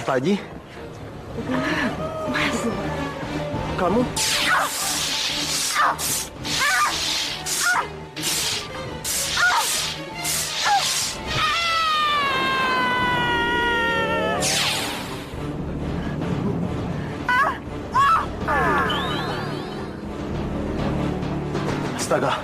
Pak Haji. Mas. Kamu? Astaga.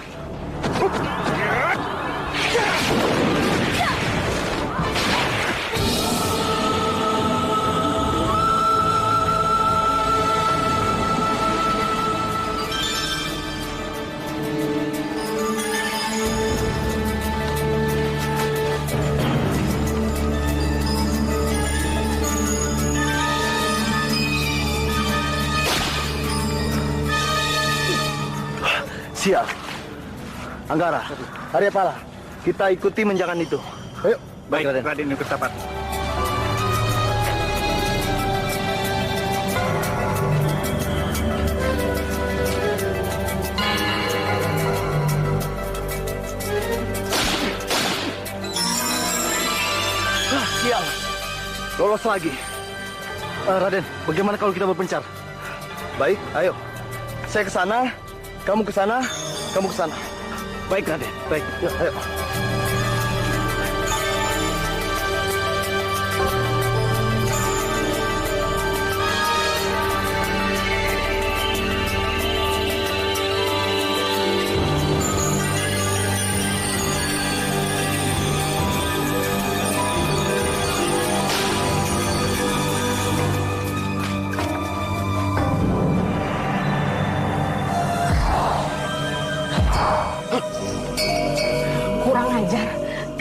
Siap. Anggara, Arya Pala, kita ikuti menjangan itu. Ayo. Baik, Raden ikut tapat. Sial. Lolos lagi. Raden, bagaimana kalau kita berpencar? Baik, ayo. Saya ke sana, kamu ke sana, kamu ke sana. Baik, Raden. Baik. Ya, ayo.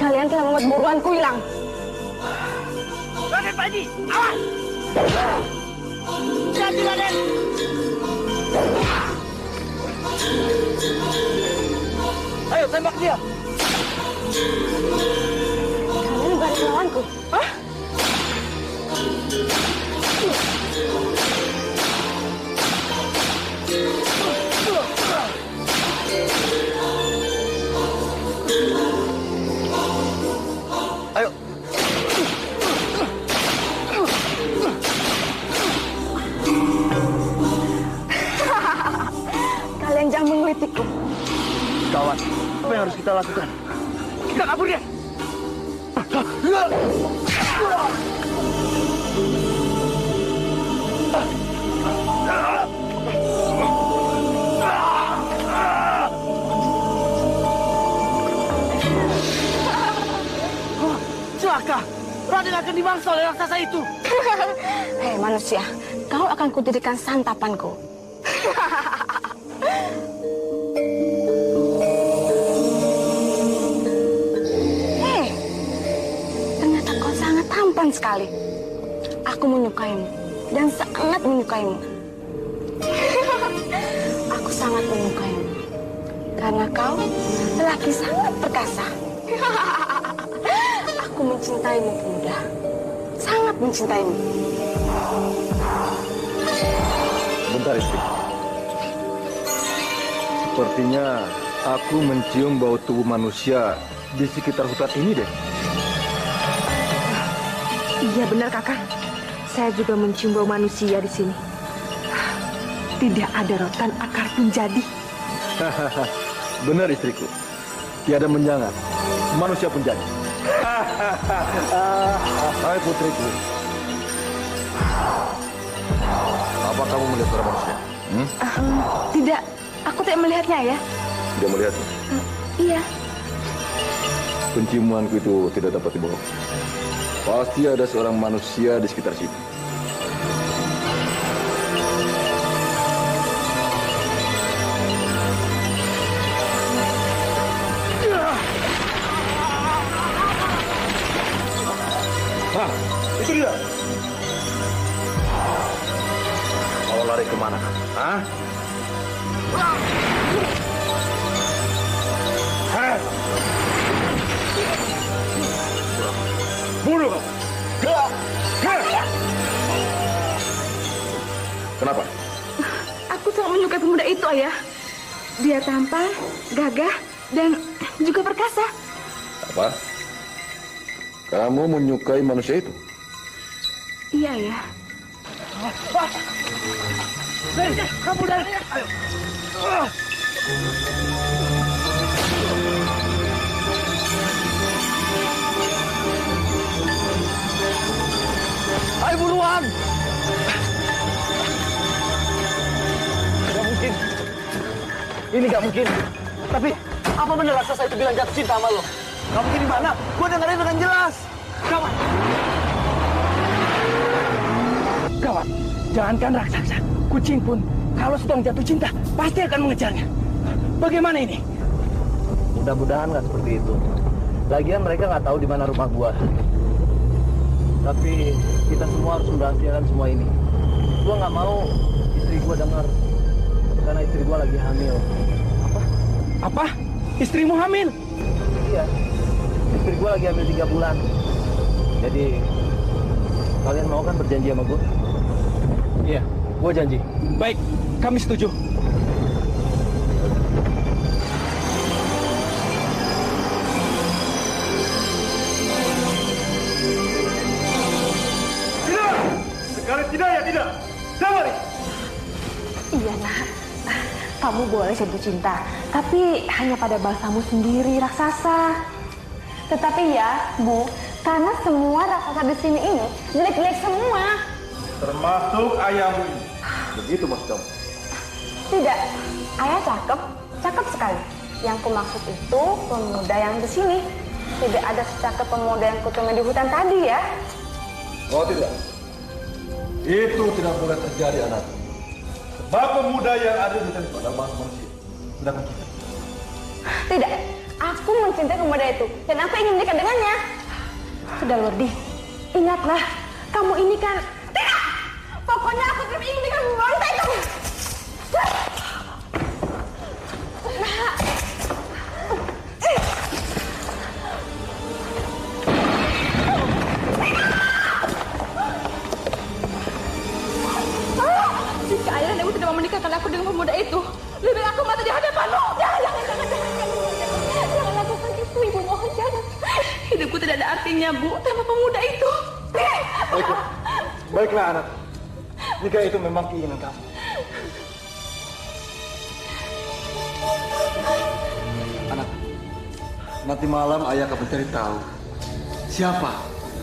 Kalian telah membuat buruanku hilang. Raden, Pak Haji, awas! Hati, Raden! Ayo, tembak dia! Kalian berani melawanku? Hah? Ayo. Kalian jangan mengkritikku. Kawan, apa yang harus kita lakukan? Kita kabur dia! Celaka! Raden akan dimangsa oleh raksasa itu. Hei manusia, kau akan kujadikan santapanku. Hei, ternyata kau sangat tampan sekali. Aku menyukaimu dan sangat menyukaimu. Aku sangat menyukaimu karena kau lelaki sangat perkasa. Aku mencintaimu, pemuda. Sangat mencintaimu. Bentar, istri. Sepertinya aku mencium bau tubuh manusia di sekitar hutan ini deh. Iya benar, Kakak. Saya juga mencium bau manusia di sini. Tidak ada rotan akar pun jadi. Benar, istriku. Tiada menjangan. Manusia pun jadi. Hai putriku. Apa kamu melihat suara manusia? Tidak, aku tidak melihatnya ya. Tidak melihatnya? Iya. Penciumanku itu tidak dapat dibohong. Pasti ada seorang manusia di sekitar sini. Hah, itu dia. Mau lari kemana? Hah? Bunuh kamu. Kenapa? Aku sangat menyukai pemuda itu, Ayah. Dia tampan, gagah, dan juga perkasa. Apa? Kamu menyukai manusia itu? Iya ya. Kamu dari. Ayo. Ayo buruan! Gak mungkin. Ini gak mungkin. Tapi, apa bener raksasa itu bilang jatuh cinta sama lo? Gak mungkin di mana? Gue dengerin dengan jelas. Gawat. Gawat. Jangankan raksasa, kucing pun kalau sedang jatuh cinta pasti akan mengejarnya. Bagaimana ini? Mudah-mudahan nggak seperti itu. Lagian mereka nggak tahu di mana rumah gua. Tapi kita semua harus merahasiakan semua ini. Gua nggak mau istri gua dengar, karena istri gua lagi hamil. Apa? Istrimu hamil? Iya, istri gua lagi hamil 3 bulan. Jadi kalian mau kan berjanji sama gua? Iya, Gua janji. baik. Kami setuju. Tidak! Sekali tidak ya tidak. Sabar. Iya nak, kamu boleh jatuh cinta, tapi hanya pada bahasamu sendiri raksasa. Tetapi ya, Bu, karena semua raksasa di sini ini jelek-jelek semua. Termasuk ayammu. Begitu maksud kamu? Tidak, ayah cakep, cakep sekali. Yang kumaksud itu pemuda yang di sini. Tidak ada secakep pemuda yang kutemui di hutan tadi ya. Oh tidak. Itu tidak boleh terjadi anak. Sebab pemuda yang ada di sana adalah manusia. Sedangkan kita. Tidak, aku mencintai pemuda itu dan aku ingin menikah dengannya. Sudah Lordi, ingatlah, kamu ini kan... Tidak, pokoknya aku tetap ingin menikah dengan wanita itu. Jika ayah dan ibu tidak mau menikahkan aku dengan pemuda itu, lebih baik aku mati di hadapanmu. Jangan lakukan itu, Ibu, mohon jangan. Hidupku tidak ada artinya, Bu, tanpa pemuda itu. Baiklah. Baiklah anak. Jika itu memang keinginan kamu. Anak, nanti malam ayah akan mencari tahu siapa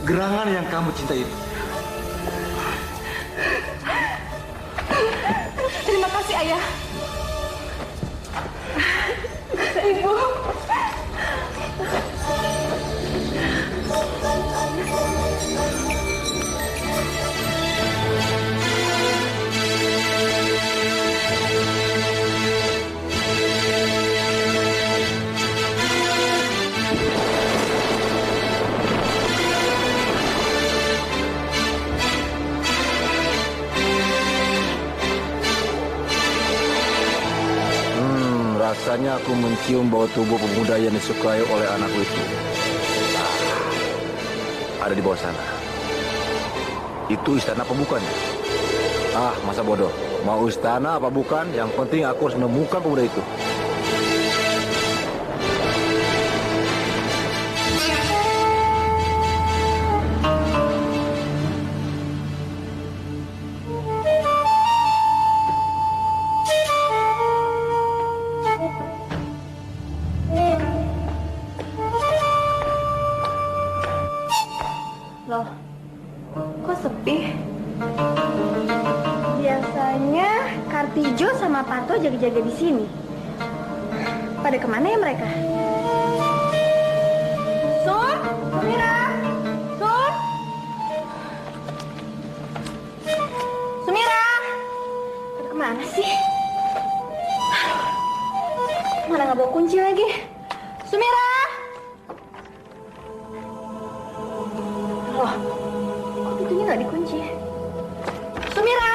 gerangan yang kamu cintai itu. Terima kasih, Ayah. Ibu. Rasanya aku mencium bau tubuh pemuda yang disukai oleh anakku itu. Ada di bawah sana. Itu istana apa bukan? Masa bodoh. Mau istana apa bukan, yang penting aku harus menemukan pemuda itu. Loh, kok sepi? Biasanya Kartijo sama Pato jaga-jaga di sini. Pada kemana ya mereka? Sun, Sumira, Sun, Sumira, pada kemana sih? Mana nggak bawa kunci lagi? Sumira. Wah, kok pintunya nggak dikunci? Sumira!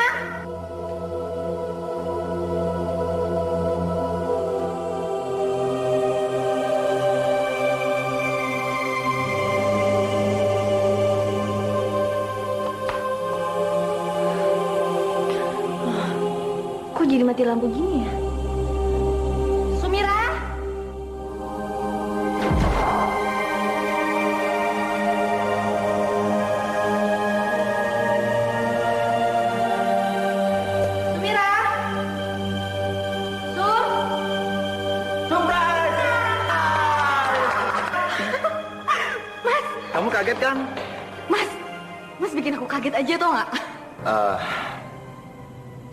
Kok jadi mati lampu gini ya? Sumira! Kamu kaget kan? Mas bikin aku kaget aja tau nggak?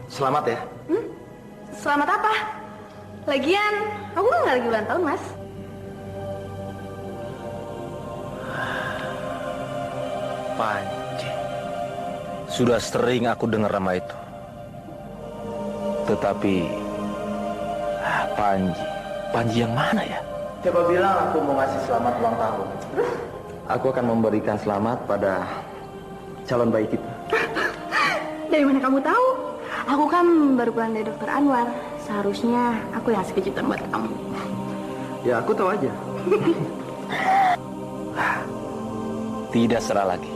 Selamat ya. Selamat apa? Lagian, aku kan nggak lagi ulang tahun, Mas. Panji. Sudah sering aku dengar nama itu. Tetapi Panji yang mana ya? Coba bilang aku mau ngasih selamat ulang tahun. Aku akan memberikan selamat pada calon bayi kita. Dari mana kamu tahu? Aku kan baru pulang dari Dokter Anwar. Seharusnya aku yang ngasih kejutan buat kamu. Ya aku tahu aja. Tidak salah lagi.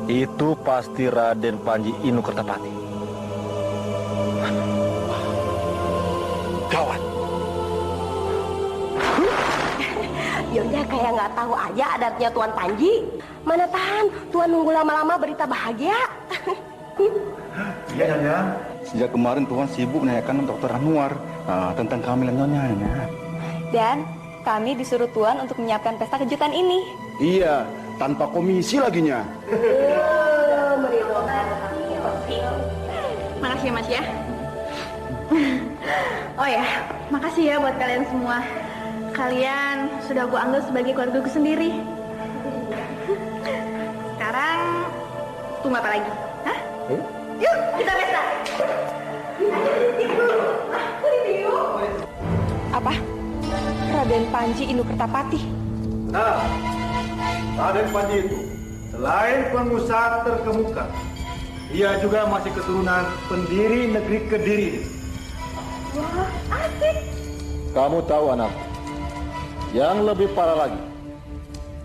Itu pasti Raden Panji Inu Kertapati. Gawat. Yaudah kayak nggak tahu aja adatnya Tuan Panji. Mana tahan Tuan nunggu lama-lama berita bahagia. Iya, Nyonya. Sejak kemarin Tuhan sibuk menanyakan Dokter Anwar tentang kehamilan Nyonya. Dan kami disuruh Tuan untuk menyiapkan pesta kejutan ini. Iya, tanpa komisi laginya. Makasih ya, Mas ya. Oh ya, makasih ya buat kalian semua. Kalian sudah aku anggap sebagai keluargaku sendiri. Sekarang tunggu apa lagi? Hah? Yuk, kita pesta. Apa? Raden Panji Inu Kertapati. Nah, Raden Panji itu selain pengusaha terkemuka, dia juga masih keturunan pendiri negeri Kediri. Wah, asik. Kamu tahu anak, yang lebih parah lagi,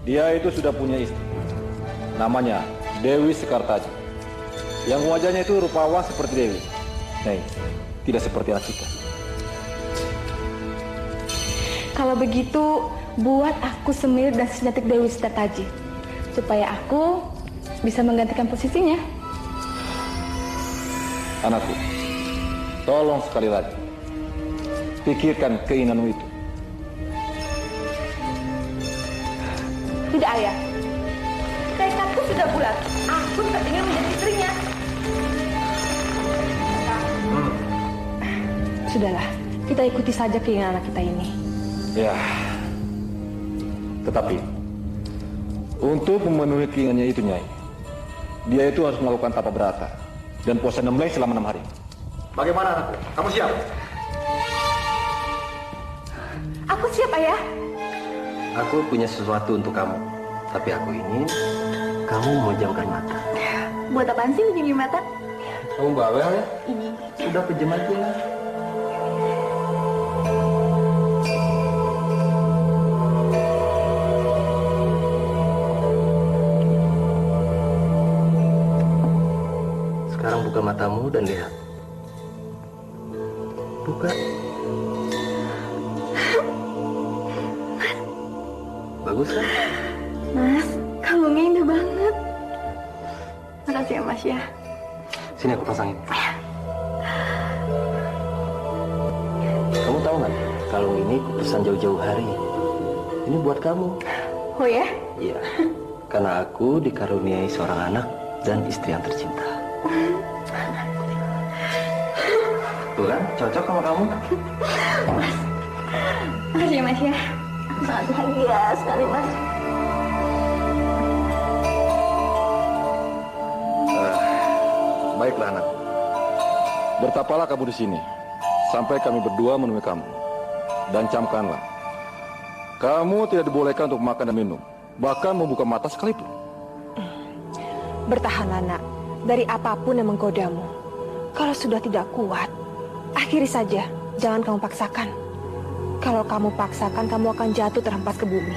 dia itu sudah punya istri. Namanya Dewi Sekartaji. Yang wajahnya itu rupawan seperti Dewi. Nih, tidak seperti Asika. Kalau begitu, buat aku semir dan secantik Dewi Sekartaji, supaya aku bisa menggantikan posisinya. Anakku, tolong sekali lagi, pikirkan keinginanmu itu. Tidak, Ayah. Tekadku sudah bulat. Aku tak ingin menjadi istrinya. Sudahlah, kita ikuti saja keinginan anak kita ini. Ya, tetapi untuk memenuhi keinginannya itu, Nyai, dia itu harus melakukan tapa berata dan puasa 16 selama 6 hari. Bagaimana anakku? Kamu siap? Aku siap, Ayah. Aku punya sesuatu untuk kamu. Tapi aku ingin kamu memejamkan mata. Buat apaan sih menjadi mata? Kamu bawel ya? Sudah pejam aja. Sekarang buka matamu dan lihat. Buka. Bagus kan? Mas, kalungnya indah banget. Makasih ya, Mas ya. Sini aku pasangin. Kamu tahu nggak? Kalung ini kupesan jauh-jauh hari. Ini buat kamu. Oh ya? Iya. Karena aku dikaruniai seorang anak dan istri yang tercinta. Tuh kan, cocok sama kamu. Makasih ya, Mas ya. Aku sangat bahagia sekali, Mas. Baiklah anak. Bertapalah kamu di sini sampai kami berdua menemui kamu. Dan camkanlah, kamu tidak dibolehkan untuk makan dan minum, bahkan membuka mata sekalipun. Bertahanlah, nak, dari apapun yang menggodamu. Kalau sudah tidak kuat, akhiri saja. Jangan kamu paksakan. Kalau kamu paksakan, kamu akan jatuh terhempas ke bumi.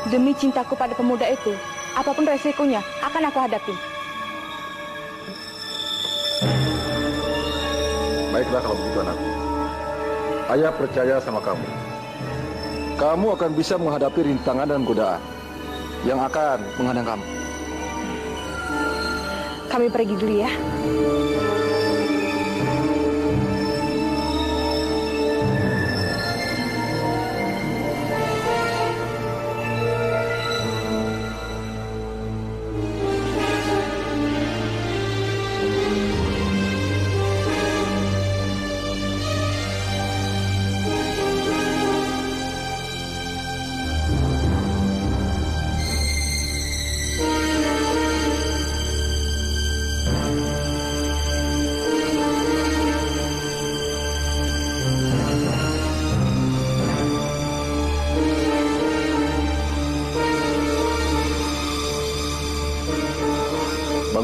Demi cintaku pada pemuda itu, apapun resikonya akan aku hadapi. Baiklah kalau begitu anak. Ayah percaya sama kamu. Kamu akan bisa menghadapi rintangan dan godaan yang akan menghadang kamu. Kami pergi dulu ya.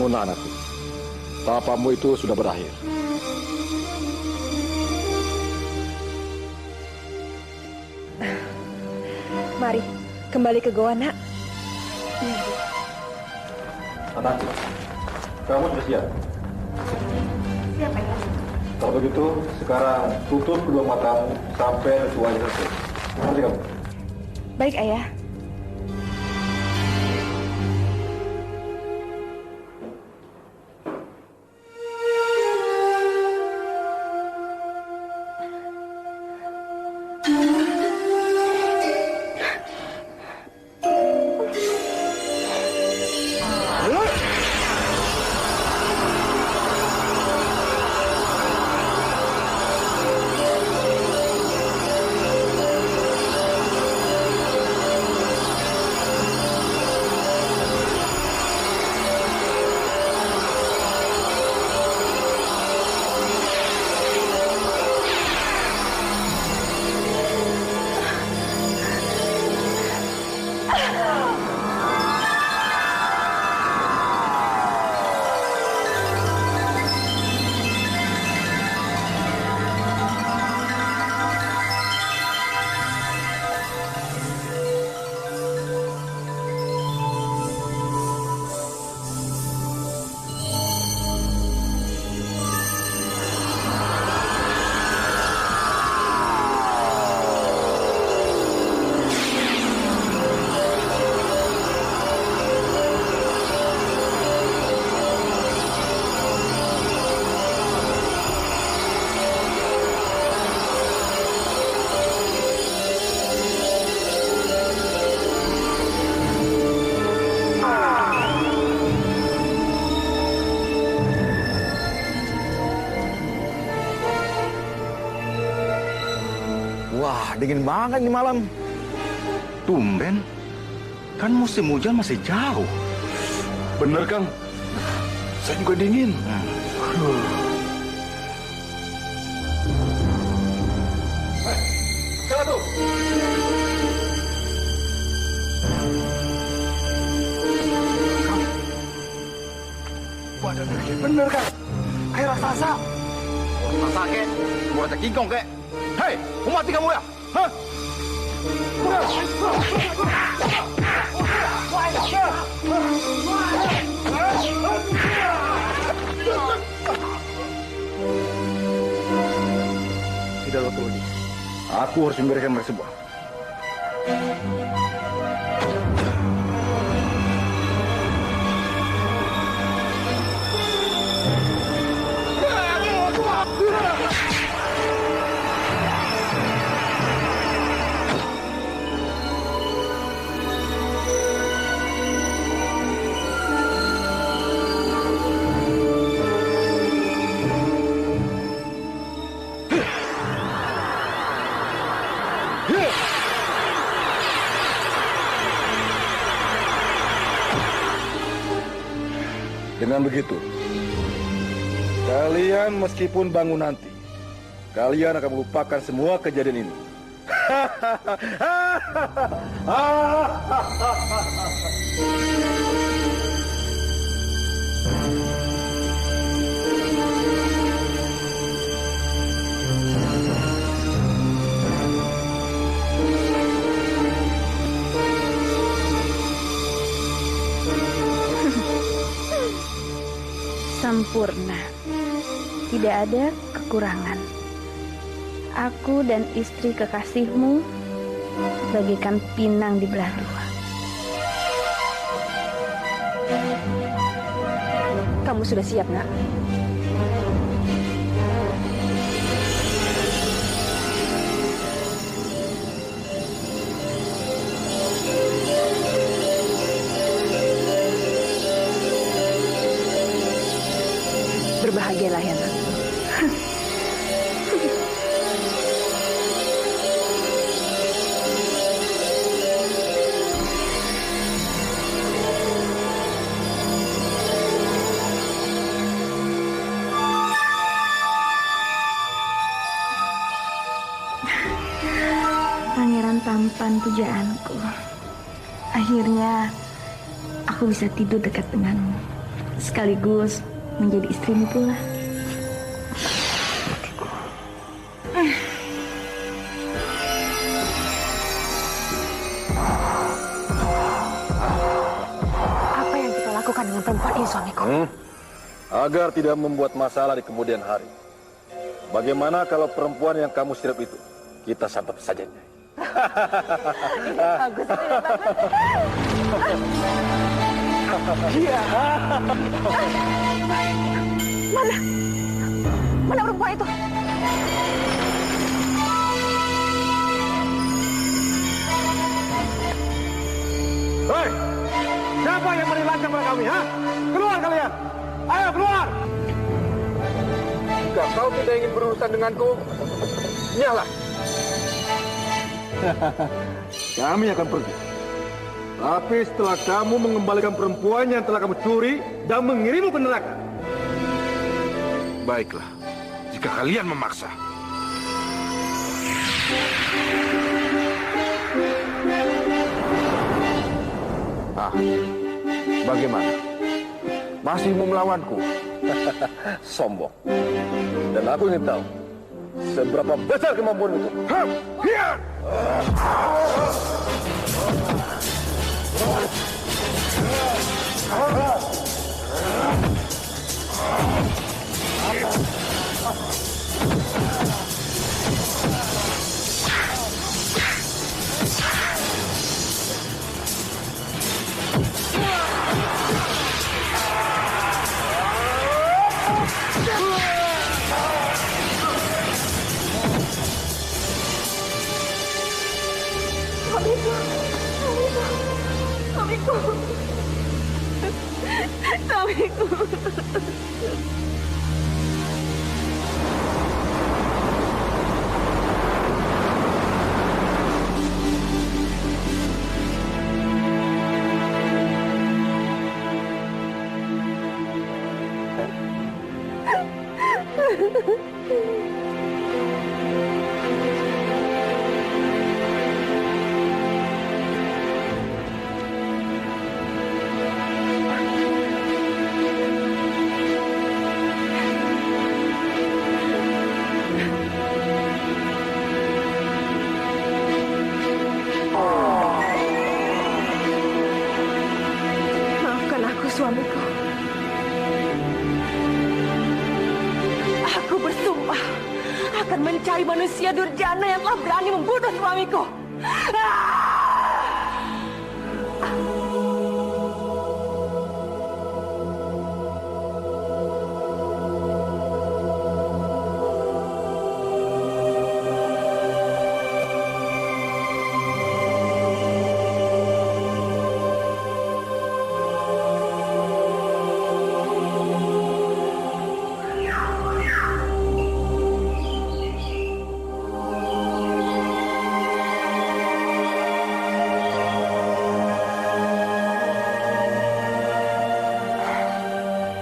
Bangunlah anakku. Tapamu itu sudah berakhir. Mari, kembali ke goa, Nak. Anakku, kamu sudah siap? Siap, Ayah. Kalau begitu, sekarang tutup kedua matamu sampai ritualnya selesai. Nanti kamu. Baik, Ayah. Wah, dingin banget nih malam. Tumben, kan musim hujan masih jauh. Bener, Kang. Saya juga dingin. Siapa tuh? Badan gede bener, Kang. Kayak raksasa. Raksasa kek, mau rata kingkong kek. Hei, mau mati kamu ya? Hah? Tidak waktu lagi. Aku harus memberikan mereka semua. Dengan begitu, kalian meskipun bangun nanti, kalian akan melupakan semua kejadian ini. Sempurna. Tidak ada kekurangan. Aku dan istri kekasihmu bagaikan pinang di belah dua. Kamu sudah siap, Nak? Berbahagialah ya, Nak. Pangeran tampan pujaanku. Akhirnya aku bisa tidur dekat denganmu. sekaligus menjadi istrimu pula. Apa yang kita lakukan dengan perempuan ini, suamiku? Agar tidak membuat masalah di kemudian hari. Bagaimana kalau perempuan yang kamu sirap itu kita santap saja, Nyai? Bagus, Mana perempuan itu? Hei! Siapa yang merilakan pada kami, ha? Keluar kalian! Ayo keluar! Jika kau tidak ingin berurusan denganku, nyala! Kami akan pergi. Tapi setelah kamu mengembalikan perempuan yang telah kamu curi dan mengirimmu ke neraka. Baiklah, jika kalian memaksa. Bagaimana? Masih mau melawanku? Sombong. Dan aku ingin tahu seberapa besar kemampuan itu. Maafkan aku, suamiku. Aku bersumpah akan mencari manusia durjana yang telah berani membunuh suamiku.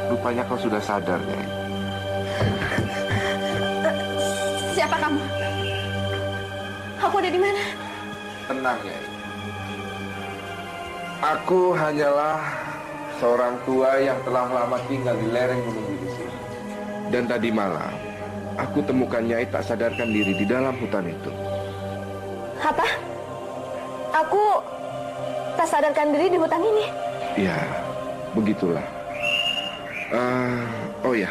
Rupanya kau sudah sadar, Nyai. Siapa kamu? Aku ada di mana? Tenang, Nyai. Aku hanyalah seorang tua yang telah lama tinggal di lereng gunung di sini. Dan tadi malam, aku temukan Nyai tak sadarkan diri di dalam hutan itu. Apa? Aku tak sadarkan diri di hutan ini. Ya, begitulah. Oh ya,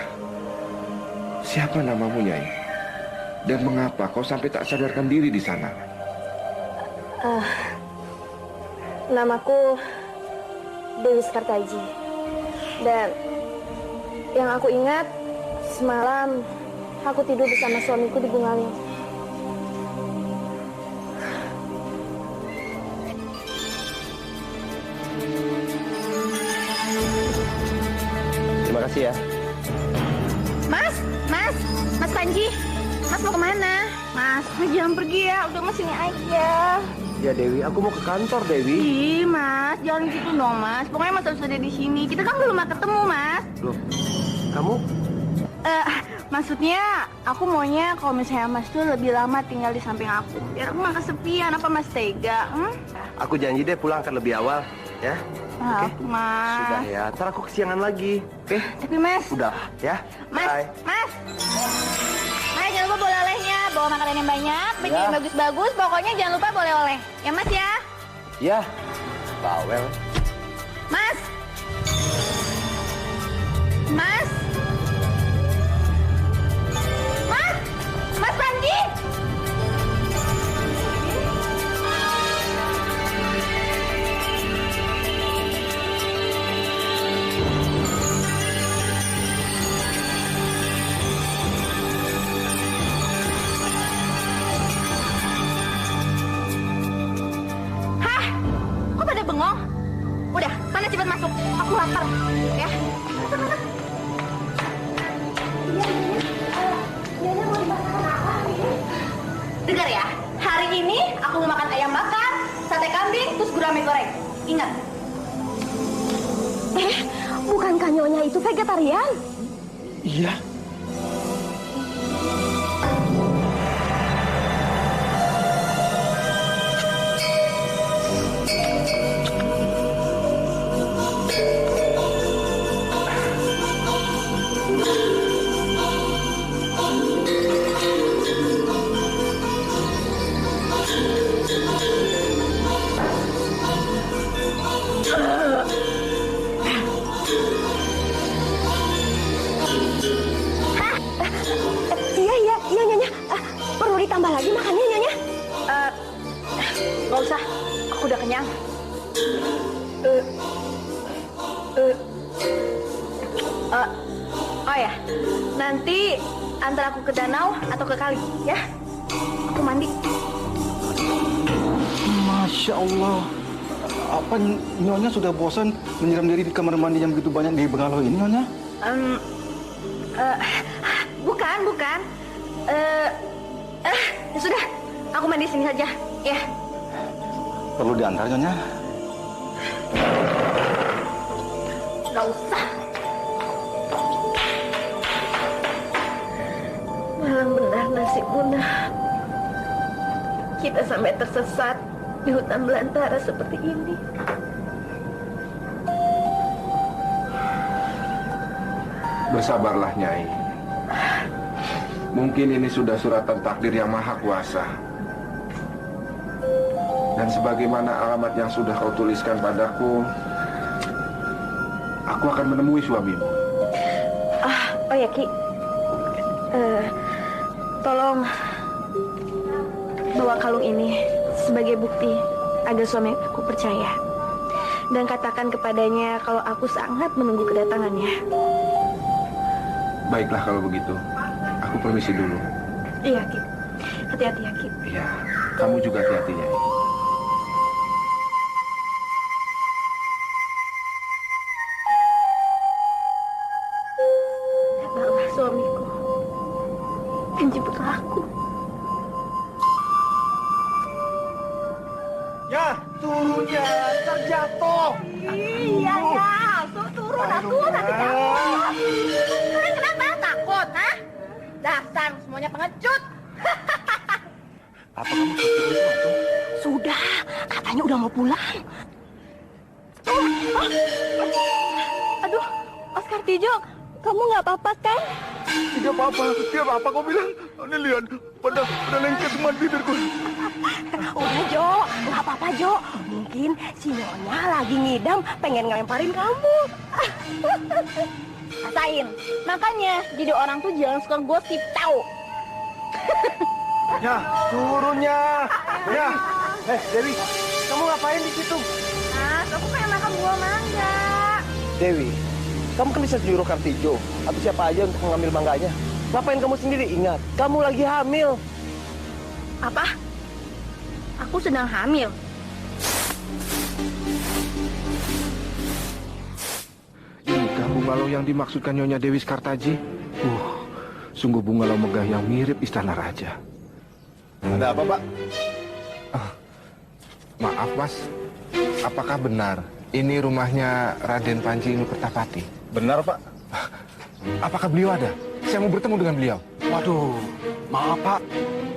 siapa namamu, Nyai? Dan mengapa kau sampai tak sadarkan diri di sana? Namaku Dewi Sekartaji. Dan yang aku ingat, semalam aku tidur bersama suamiku di Bungaling. Terima kasih ya. Mas Panji, Mas mau kemana? Mas, jangan pergi ya, udah Mas sini aja. Ya Dewi, aku mau ke kantor Dewi. Ih, Mas, jangan gitu dong, Mas. Pokoknya Mas harus ada di sini. Kita kan belum ketemu, Mas. Loh, kamu? Maksudnya aku maunya kalau misalnya Mas tuh lebih lama tinggal di samping aku. Biar aku nggak kesepian, apa Mas tega? Aku janji deh pulang akan lebih awal. Ya. Maaf, Oke. Mas. Sudah ya, ntar aku kesiangan lagi. Oke? Tapi Mas, Udah, ya. Mas, Bye. Mas. Mas, jangan lupa bawa olehnya, bawa makanan yang banyak, baju yang bagus-bagus, pokoknya jangan lupa boleh oleh. Ya Mas ya. Ya. Bawel. Mas. Mas. Mas. Mas Panji. Hah? Kok pada bengong? Udah, sana cepat masuk. Aku lapar. Ya. Dengar ya, hari ini aku mau makan ayam bakar, sate kambing, terus gurame goreng. Ingat. Bukankah Nyonya itu vegetarian? Iya. Iya Nyonya. Perlu ditambah lagi makannya Nyonya? Gak usah, aku udah kenyang. Oh ya, nanti antara aku ke danau atau ke kali, ya. Aku mandi. Masya Allah. Apa Nyonya sudah bosan menyiram diri di kamar mandi yang begitu banyak di bengalo ini, Nyonya? Bukan. Ya sudah, aku mandi sini saja, ya. Perlu diantar, Nyonya? Gak usah. Malang benar nasib Bunda. Kita sampai tersesat di hutan belantara seperti ini. Bersabarlah, Nyai. Mungkin ini sudah suratan takdir yang maha kuasa. Dan sebagaimana alamat yang sudah kau tuliskan padaku, aku akan menemui suamimu. Oh ya, Ki. Tolong bawa kalung ini sebagai bukti agar suami aku percaya. Dan katakan kepadanya kalau aku sangat menunggu kedatangannya. Baiklah kalau begitu. Aku permisi dulu. Iya, Ki. Hati-hati ya, Ki. Iya, kamu juga hati-hati, Nyai. Datanglah suamiku dan jemputlah aku. Ya, turunnya terjatuh. Iya, turun aku nanti jatuh. Kalian kenapa takut, hah? Dasar semuanya pengecut. Apa kamu takut itu, Anto? Sudah, katanya udah mau pulang. Aduh, Oscar Tijo, kamu nggak apa-apa kan? Tidak apa-apa, kau bilang. Ini lihat, pada lengket semua bibirku. Udah Jo, nggak apa-apa Jo. Mungkin si Nyonya lagi ngidam pengen ngelemparin kamu. Rasain. Makanya jadi orang tuh jangan suka gosip, tahu? Ya, turunnya. Ya. Dewi, kamu ngapain di situ? Mas, aku pengen makan buah mangga. Dewi, kamu kan bisa nyuruh Kartijo atau siapa aja untuk mengambil mangganya. Ngapain kamu sendiri? Ingat, kamu lagi hamil. Apa? Aku sedang hamil. Inikah bungalow yang dimaksudkan Nyonya Dewi Sekartaji? Sungguh bungalow megah yang mirip istana raja. Ada apa, Pak? Maaf, Mas. Apakah benar ini rumahnya Raden Panji Nukertapati? Benar, Pak. Apakah beliau ada? Saya mau bertemu dengan beliau. Waduh, maaf, Pak.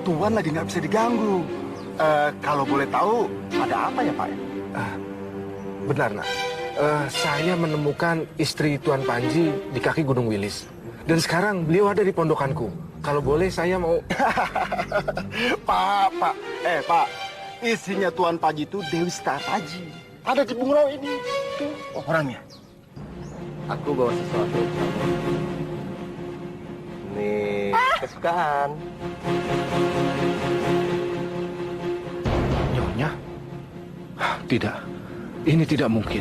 Tuan lagi nggak bisa diganggu. Kalau boleh tahu, ada apa ya, Pak? Benar, nak. Saya menemukan istri Tuan Panji di kaki Gunung Wilis. Dan sekarang beliau ada di pondokanku. Kalau boleh saya mau... Pak. Pak. Istrinya Tuan Panji itu Dewi Sekartaji. Ada di Bungrau ini. Tuh, orangnya. Aku bawa sesuatu untuk kamu. Nih, kesukaan. Nyonya? Tidak. Ini tidak mungkin.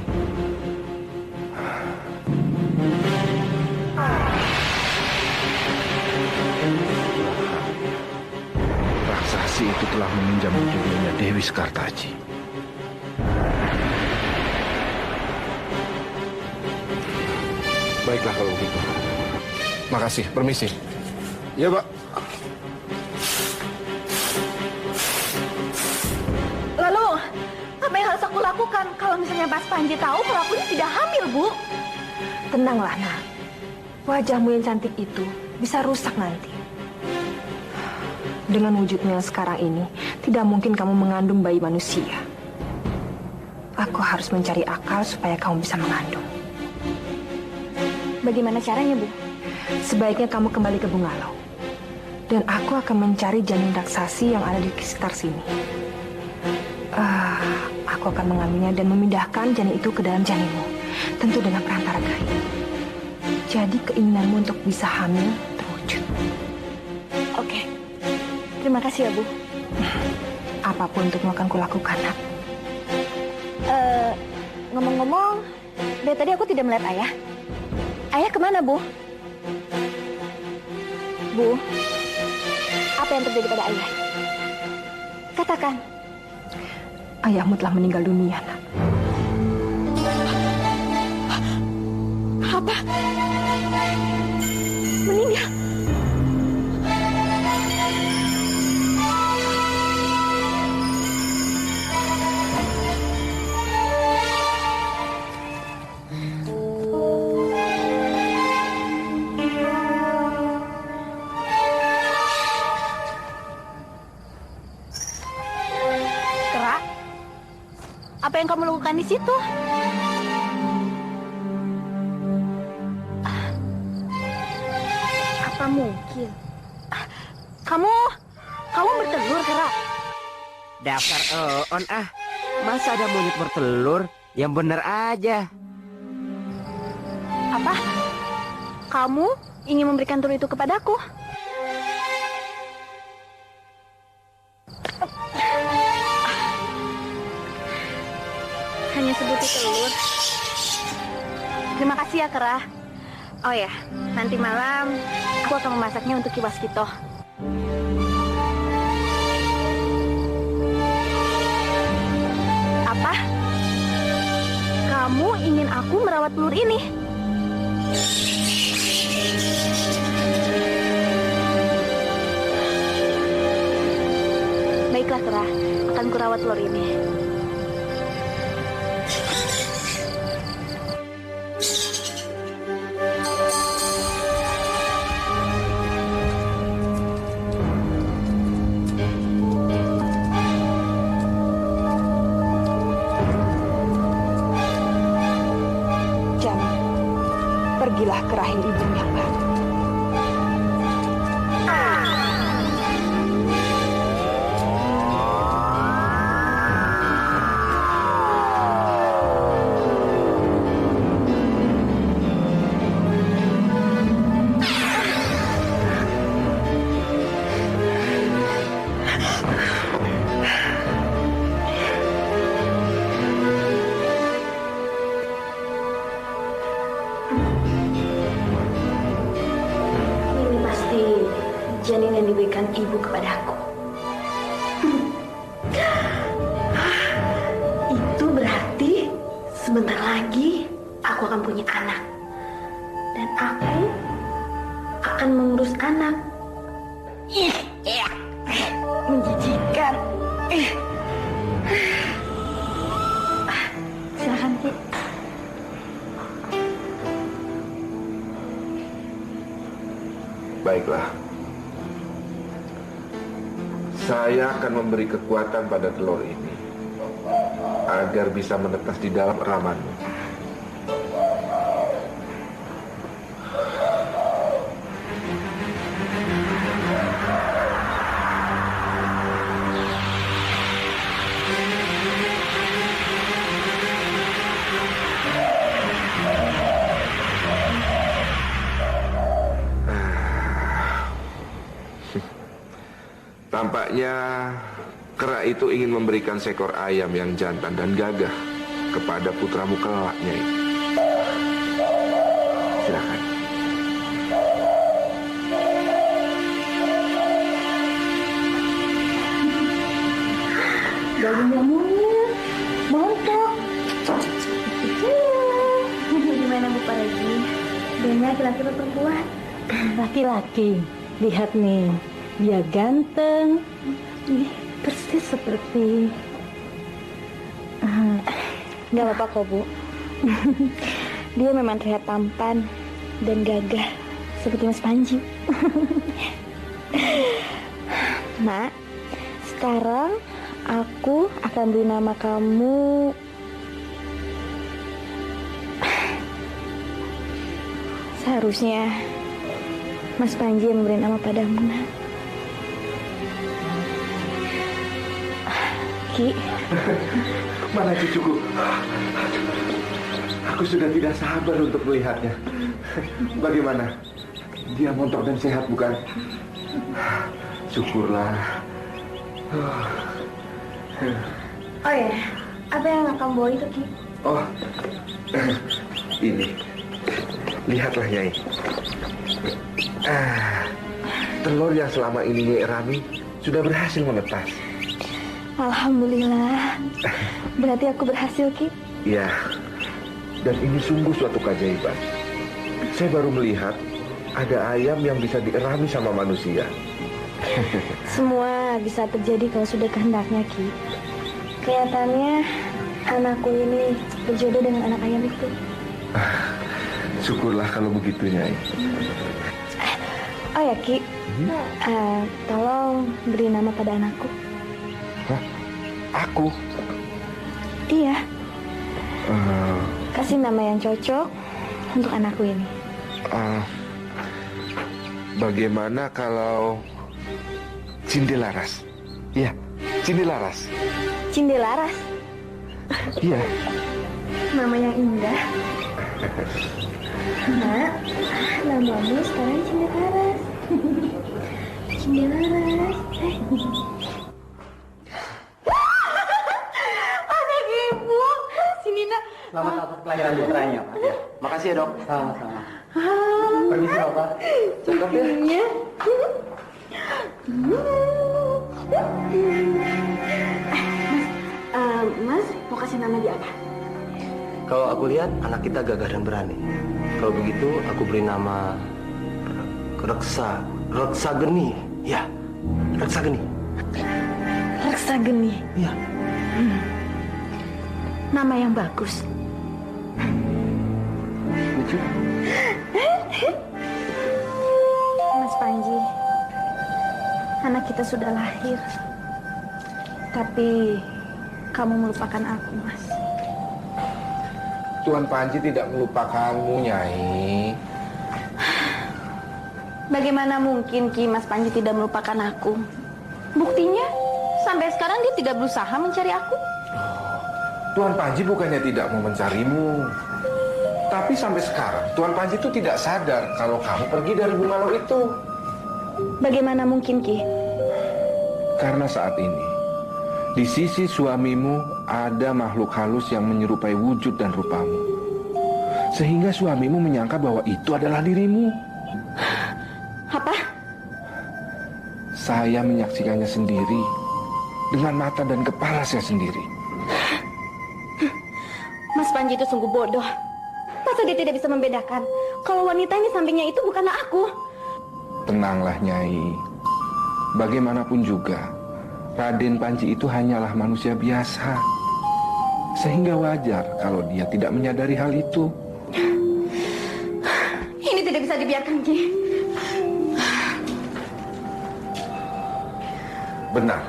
Raksasi itu telah meminjam judulnya Dewi Sekartaji. Baiklah kalau begitu. Makasih, permisi. Ya, Pak. Lalu, apa yang harus aku lakukan kalau misalnya Mas Panji tahu kalau aku ini tidak hamil, Bu? Tenanglah, nak. Wajahmu yang cantik itu bisa rusak nanti. Dengan wujudmu yang sekarang ini, tidak mungkin kamu mengandung bayi manusia. Aku harus mencari akal supaya kamu bisa mengandung. Bagaimana caranya, Bu? Sebaiknya kamu kembali ke Bungalau. Dan aku akan mencari janin raksasi yang ada di sekitar sini. Aku akan mengambilnya dan memindahkan janin itu ke dalam janinmu. Tentu dengan perantara gaib. Jadi keinginanmu untuk bisa hamil terwujud. Oke. Terima kasih ya, Bu. Apapun untuk akan kulakukan, nak. Ngomong-ngomong, dari tadi aku tidak melihat Ayah. Ayah kemana, Bu? Bu, apa yang terjadi pada Ayah? Katakan. Ayahmu telah meninggal dunia, nak. Apa? Meninggal? Kera, apa yang kamu lakukan di situ? Apa mungkin? Kamu bertelur, Kera? Dasar on masa ada monyet bertelur? Yang bener aja. Apa? Kamu ingin memberikan telur itu kepadaku? Hanya sebutir telur. Terima kasih ya, Kera. Oh ya, nanti malam aku akan memasaknya untuk Ki Waskito. Apa? Kamu ingin aku merawat telur ini? Baiklah, Kera. Akan kurawat telur ini. Pergilah ke rahim ibu yang baru. Janin yang diberikan ibu kepadaku. Itu berarti sebentar lagi aku akan punya anak. Dan aku akan mengurus anak. Menjijikan. Silakan, Ki. Baiklah. Saya akan memberi kekuatan pada telur ini. agar bisa menetas di dalam eramanmu. Tampaknya kera itu ingin memberikan seekor ayam yang jantan dan gagah kepada putramu kelak, Nyai. Silakan. Daging jamunya, montok. Gimana Bu Paregi? Dia laki-laki atau perempuan? Laki-laki. Lihat nih, dia ganteng. Persis seperti... Gak apa-apa kok Bu. Dia memang terlihat tampan dan gagah seperti Mas Panji. Nak, sekarang aku akan beri nama kamu. Seharusnya Mas Panji yang memberi nama padamu, Nak. Ki. Mana cucuku? Aku sudah tidak sabar untuk melihatnya. Bagaimana? Dia montok dan sehat, bukan? Syukurlah. Oh ya, apa yang akan bawa itu, Ki? Oh, ini. Lihatlah, Nyai. Telur yang selama ini Nyai Rami sudah berhasil menetas. Alhamdulillah. Berarti aku berhasil, Ki? Iya. Dan ini sungguh suatu keajaiban. Saya baru melihat ada ayam yang bisa dierami sama manusia. Semua bisa terjadi kalau sudah kehendaknya, Ki. Kelihatannya anakku ini berjodoh dengan anak ayam itu. Syukurlah kalau begitu, Nyai. Oh ya, Ki. Tolong beri nama pada anakku. Hah? Aku? Iya. Kasih nama yang cocok untuk anakku ini. Bagaimana kalau Cindelaras? Iya, Cindelaras. Cindelaras? Iya. Nama yang indah. Nak, namamu sekarang Cindelaras. Cindelaras. Anak ibu, sini nak. Selamat atas kelahiran putranya, Pak. Ya. Makasih ya, Dok. Sama-sama. Permisi, Pak. Cakep ya? Iya. Mas, mau kasih nama dia apa? Kalau aku lihat anak kita gagah dan berani. Kalau begitu aku beri nama Reksa Geni. Ya, Reksa Geni. Reksa Geni. Iya. Nama yang bagus. Lucu. Mas Panji, anak kita sudah lahir. Tapi kamu melupakan aku, Mas. Tuan Panji tidak melupakanmu, Nyai. Bagaimana mungkin, Ki, Mas Panji tidak melupakan aku? Buktinya, sampai sekarang dia tidak berusaha mencari aku. Tuan Panji bukannya tidak mau mencarimu. Tapi sampai sekarang, Tuan Panji itu tidak sadar kalau kamu pergi dari Bungalau itu. Bagaimana mungkin, Ki? Karena saat ini, di sisi suamimu ada makhluk halus yang menyerupai wujud dan rupamu. Sehingga suamimu menyangka bahwa itu adalah dirimu. Apa? Saya menyaksikannya sendiri dengan mata dan kepala saya sendiri. Mas Panji itu sungguh bodoh. Masa dia tidak bisa membedakan kalau wanita ini sampingnya itu bukanlah aku? Tenanglah, Nyai. Bagaimanapun juga, Raden Panji itu hanyalah manusia biasa. Sehingga wajar kalau dia tidak menyadari hal itu. Ini tidak bisa dibiarkan, Ki. Benar.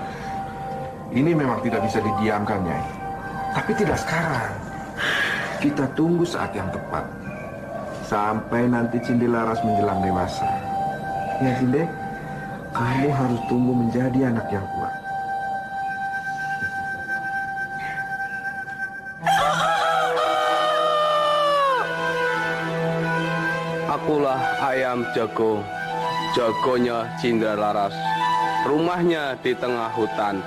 Ini memang tidak bisa didiamkan, Nyai. Tapi tidak sekarang. Kita tunggu saat yang tepat. Sampai nanti Cinde Laras menjelang dewasa. Ya Cinde, kamu harus tumbuh menjadi anak yang kuat. Akulah ayam jago, jagonya Cinde Laras. Rumahnya di tengah hutan.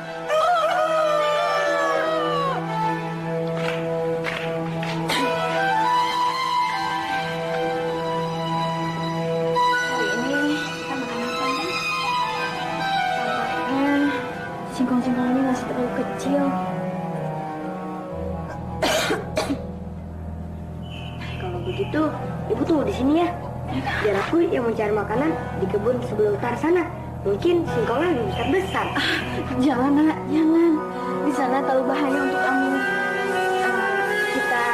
Singkong-singkong ini masih terlalu kecil. Kalau begitu, ibu tunggu di sini ya. Biar aku yang mencari makanan di kebun sebelah utara sana. Mungkin singkongnya lebih besar-besar. Jangan, Nak, jangan. Di sana terlalu bahaya untuk kamu. Kita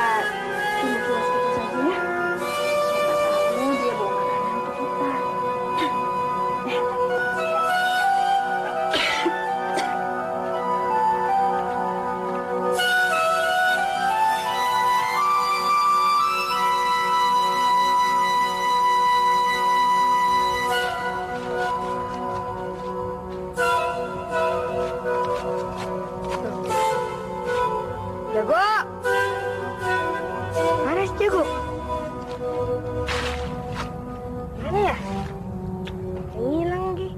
pindah ke situ saja ya. Siapa tahu dia bawa makanan untuk kita. Jago! Mana si Jago? Mana ya? Hilang lagi.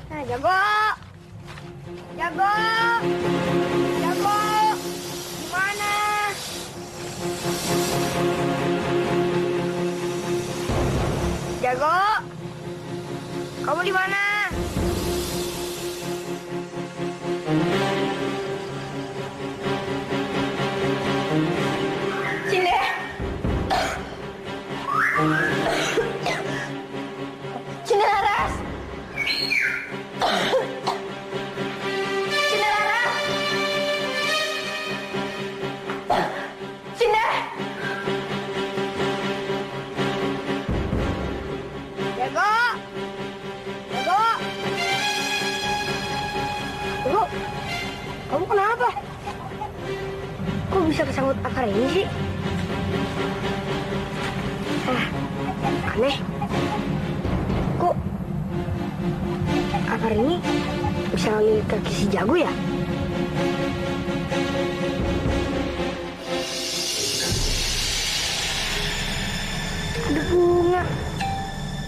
Nah, Jago! Jago! Jago! Mana? Jago! Kamu di mana? Cinde! Cinde Laras! Cinde Laras! Cinde! Jago! Jago! Jago! Kamu kenapa? Kok bisa kesangkut akar ini sih? Aneh. Kok akar ini bisa ngelilit kaki si Jago ya? Ada bunga.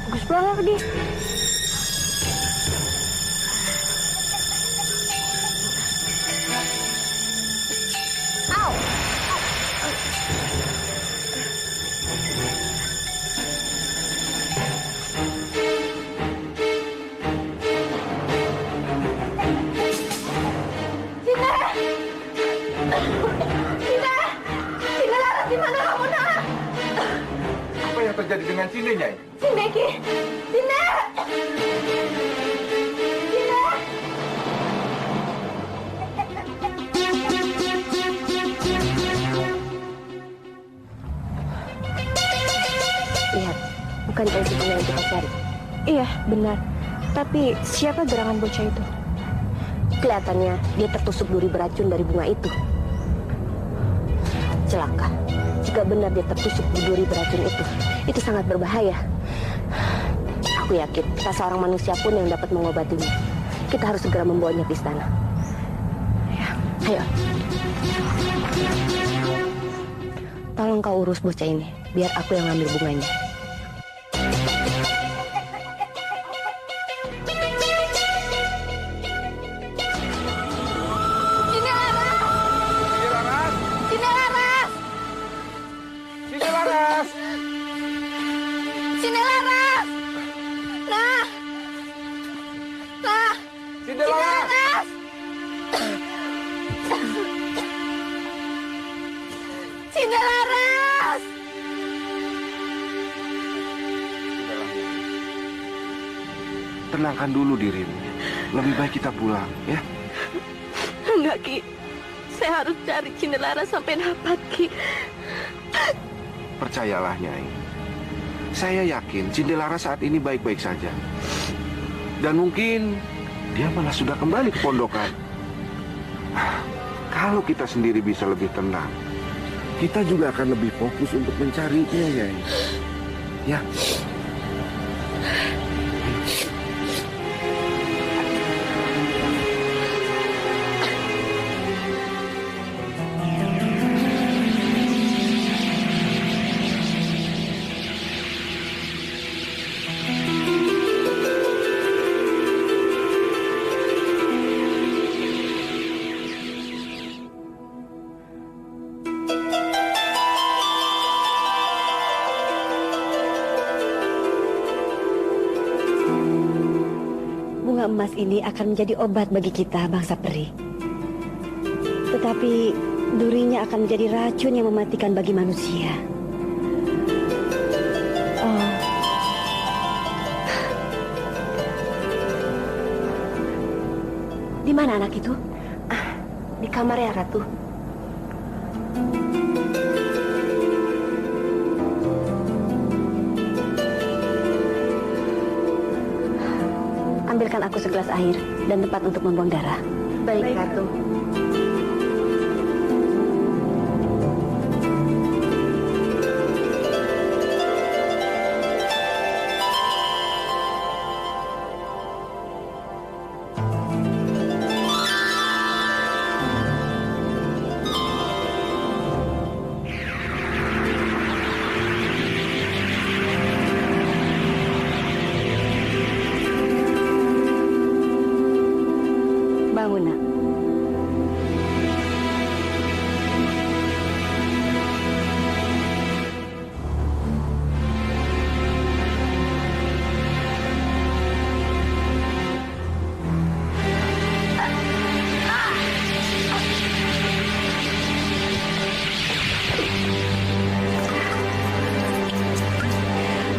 Bagus banget dia. Au! Cinde Laras, di mana kamu, Nak? Apa yang terjadi dengan Cinde, Nyai? Cinde, Ki! Cinde! Cinde! Lihat, bukan itu bunga yang kita cari. Iya, benar. Tapi siapa gerangan bocah itu? Kelihatannya dia tertusuk duri beracun dari bunga itu. Celaka. Jika benar dia tertusuk di duri beracun itu sangat berbahaya. Aku yakin tak seorang manusia pun yang dapat mengobatinya. Kita harus segera membawanya ke istana. Ya, ayo. Tolong kau urus bocah ini, biar aku yang ambil bunganya. Cinde Laras! Tenangkan dulu dirimu. Lebih baik kita pulang, ya? Enggak, Ki. Saya harus cari Cinde Laras sampai dapat, Ki. Percayalah, Nyai. Saya yakin Cinde Laras saat ini baik-baik saja. Dan mungkin dia malah sudah kembali ke pondokan. Kalau kita sendiri bisa lebih tenang, kita juga akan lebih fokus untuk mencarinya, Nyai. Ya. Bunga emas ini akan menjadi obat bagi kita, bangsa peri. Tetapi durinya akan menjadi racun yang mematikan bagi manusia. Oh. Di mana anak itu? Di kamar ya, Ratu. Ambilkan aku segelas air dan tempat untuk membuang darah. Baik, Ratu. Bangun, nak.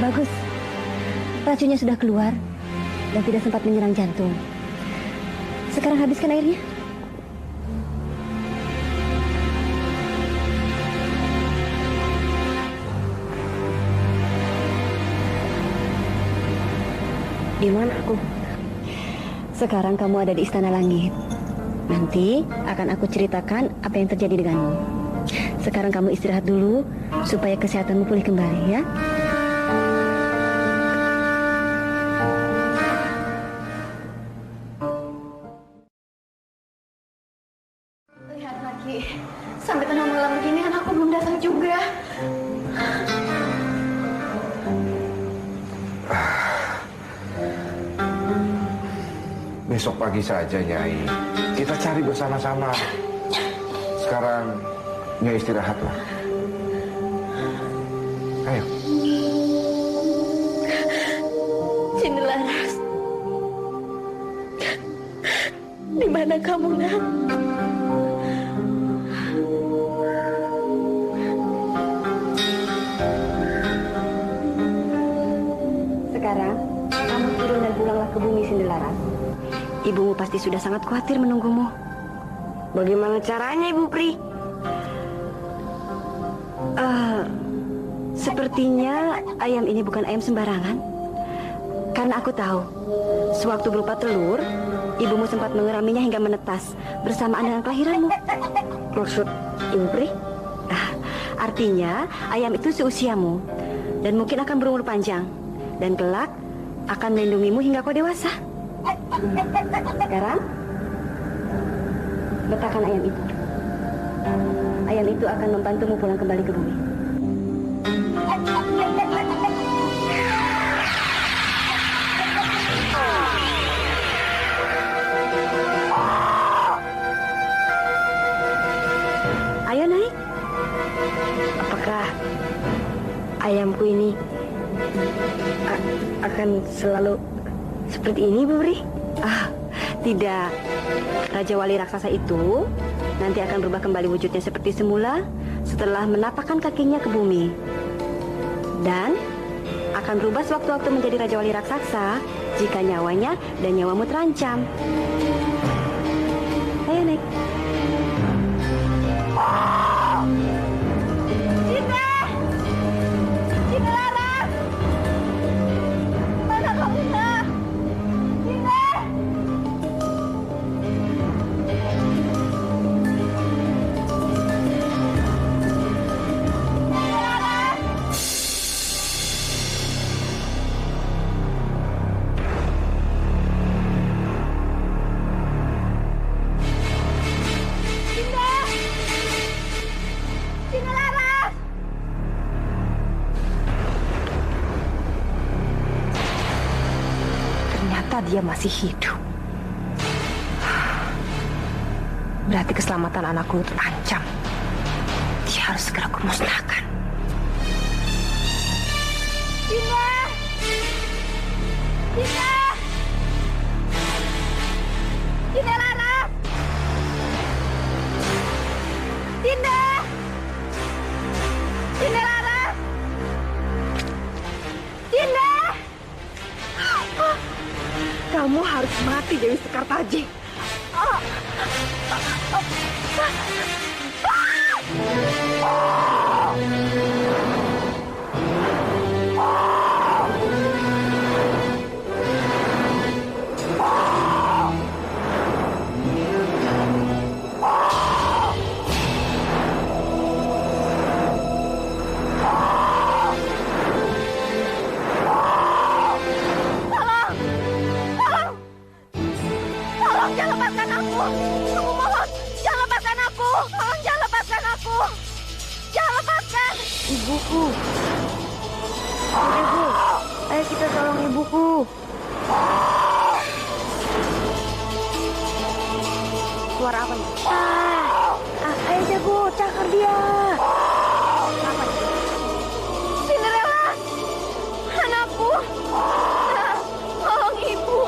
Bagus. Racunnya sudah keluar dan tidak sempat menyerang jantung. Sekarang habiskan airnya. Di mana aku? Sekarang kamu ada di Istana Langit. Nanti akan aku ceritakan apa yang terjadi denganmu. Sekarang kamu istirahat dulu supaya kesehatanmu pulih kembali, ya. Lihat lagi, sampai tengah malam begini anakku belum datang juga. Besok pagi saja, Nyai. Kita cari bersama-sama. Sekarang, Nyai istirahatlah. Ayo. Cindelaras, di mana kamu, nak? Sekarang, kamu turun dan pulanglah ke bumi, Cindelaras. Ibumu pasti sudah sangat khawatir menunggumu. Bagaimana caranya, Ibu Pri? Sepertinya ayam ini bukan ayam sembarangan. Karena aku tahu, sewaktu berupa telur, ibumu sempat mengeraminya hingga menetas bersamaan dengan kelahiranmu. Maksud Ibu Pri? Artinya, ayam itu seusiamu dan mungkin akan berumur panjang. Dan kelak akan melindungimu hingga kau dewasa. Sekarang, letakkan ayam itu. Ayam itu akan membantumu pulang kembali ke bumi. Ayo naik. Apakah ayamku ini akan selalu seperti ini, Bu Pri? Tidak. Raja Wali Raksasa itu nanti akan berubah kembali wujudnya seperti semula setelah menapakkan kakinya ke bumi. Dan akan berubah sewaktu-waktu menjadi Raja Wali Raksasa jika nyawanya dan nyawamu terancam. Ayo naik. Cinta! Cinta Laras! Mana kamu, nak? Cinta! ternyata dia masih hidup. Berarti keselamatan anakku terancam. Dia harus segera kumusnahkan. Dinda! Dinda! Dinda Laras! Dinda! Dinda Laras! Dinda! Kamu harus mati, Dewi Sekartaji. Tolong jangan lepaskan aku. Aku mohon, jangan lepaskan aku. Tolong jangan lepaskan aku. Jangan lepaskan. Ibuku. Ibu, ayo kita tolong ibuku. Suara apa nih? Ayo jago, cakar dia. Cinderella, anakku. Tolong ibu.